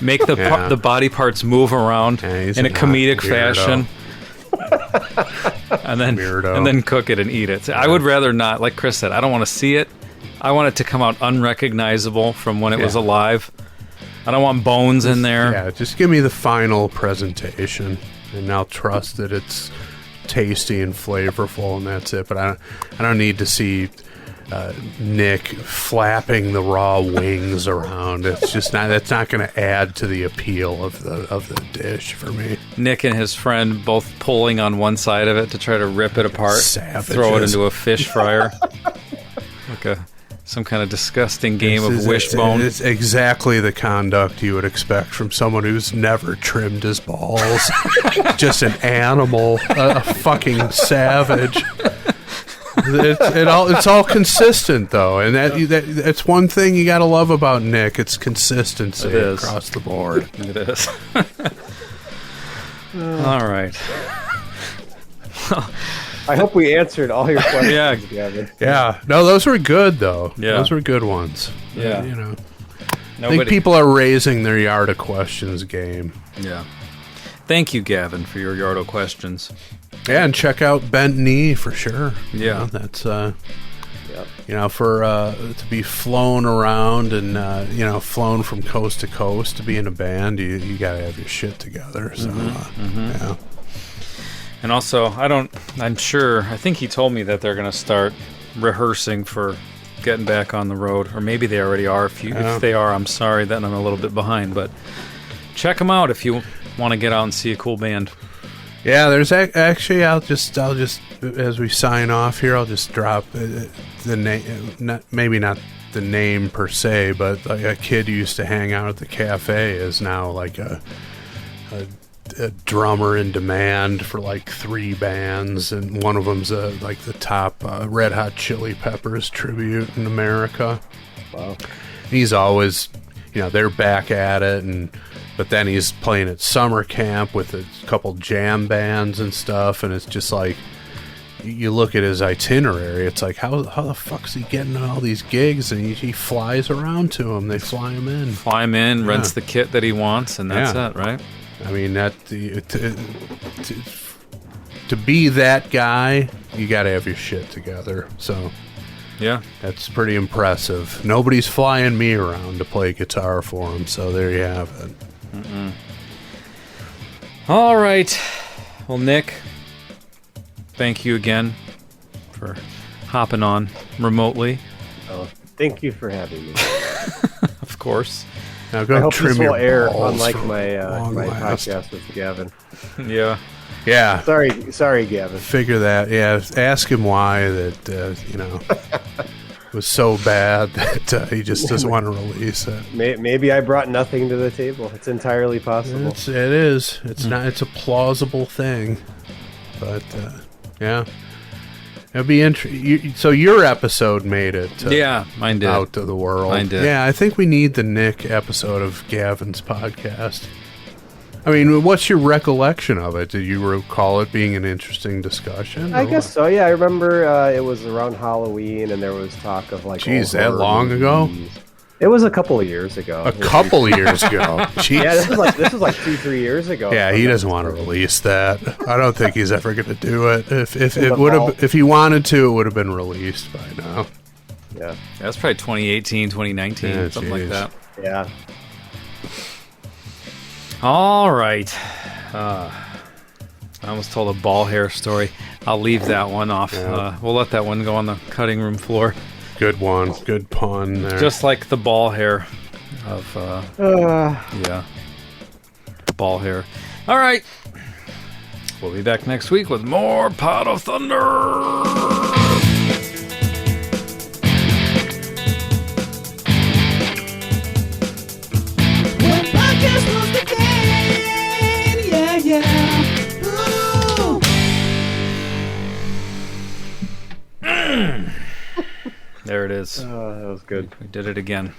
make the body parts move around in a comedic fashion. and then cook it and eat it. I would rather not, like Chris said, I don't want to see it. I want it to come out unrecognizable from when it was alive. I don't want bones in there. Yeah, just give me the final presentation, and I'll trust that it's tasty and flavorful, and that's it. But I don't need to see Nick flapping the raw wings around. It's just not. That's not going to add to the appeal of the dish for me. Nick and his friend both pulling on one side of it to try to rip it apart, Savages. throw it into a fish fryer, like some kind of disgusting game of wishbone. It's exactly the conduct you would expect from someone who's never trimmed his balls. Just an animal, a fucking savage. It's all consistent though, and that's one thing you got to love about Nick. It's consistency across the board. It is. All right. I hope we answered all your questions, Gavin. Yeah. No, those were good though. Yeah. Those were good ones. Yeah. I think people are raising their yard of questions game. Yeah. Thank you, Gavin, for your yard of questions. Yeah, and check out Bent Knee for sure. Yeah. That's for to be flown around and flown from coast to coast to be in a band, you got to have your shit together. So yeah. And also, I think he told me that they're going to start rehearsing for getting back on the road, or maybe they already are. If they are, I'm sorry that I'm a little bit behind, but check them out if you want to get out and see a cool band. Yeah, there's actually. I'll just as we sign off here, I'll just drop the name. Maybe not the name per se, but like a kid who used to hang out at the cafe is now like a drummer in demand for like 3 bands, and one of them's like the top Red Hot Chili Peppers tribute in America. Wow. And he's always, they're back at it, but then he's playing at summer camp with a couple jam bands and stuff, and it's just like, you look at his itinerary, it's like, how the fuck's he getting all these gigs? And he flies around to them. They fly him in. Rents the kit that he wants, and that's it, right? I mean, to be that guy, you got to have your shit together. So, yeah, that's pretty impressive. Nobody's flying me around to play guitar for him, so there you have it. All right. Well, Nick, thank you again for hopping on remotely. Oh, thank you for having me. Of course. Now go I hope trim this your will air, balls unlike for my long last. podcast with Gavin. Yeah. Yeah. Sorry, Gavin. Figure that. Yeah. Ask him why that was so bad that he just doesn't want to release it. Maybe I brought nothing to the table. It's entirely possible. It is. It's not. It's a plausible thing, but yeah. It'd be interesting. So your episode made it. Mine did. Out to the world. Mine did. Yeah, I think we need the Nick episode of Gavin's podcast. I mean, what's your recollection of it? Did you recall it being an interesting discussion? I guess so. Yeah, I remember it was around Halloween, and there was talk of like. Geez, that long ago? It was a couple of years ago. A couple of years ago. Jeez. Yeah, this was like 2-3 years ago. Yeah, he doesn't want to release that. I don't think he's ever going to do it. If he wanted to, it would have been released by now. Yeah, that's probably 2018, 2019, something like that. Yeah. All right. I almost told a ball hair story. I'll leave that one off. Yeah. We'll let that one go on the cutting room floor. Good one. Good pun there. Just like the ball hair of, ball hair. All right. We'll be back next week with more Pot of Thunder. When podcast was began, yeah. Ooh. There it is. Oh, that was good. We did it again.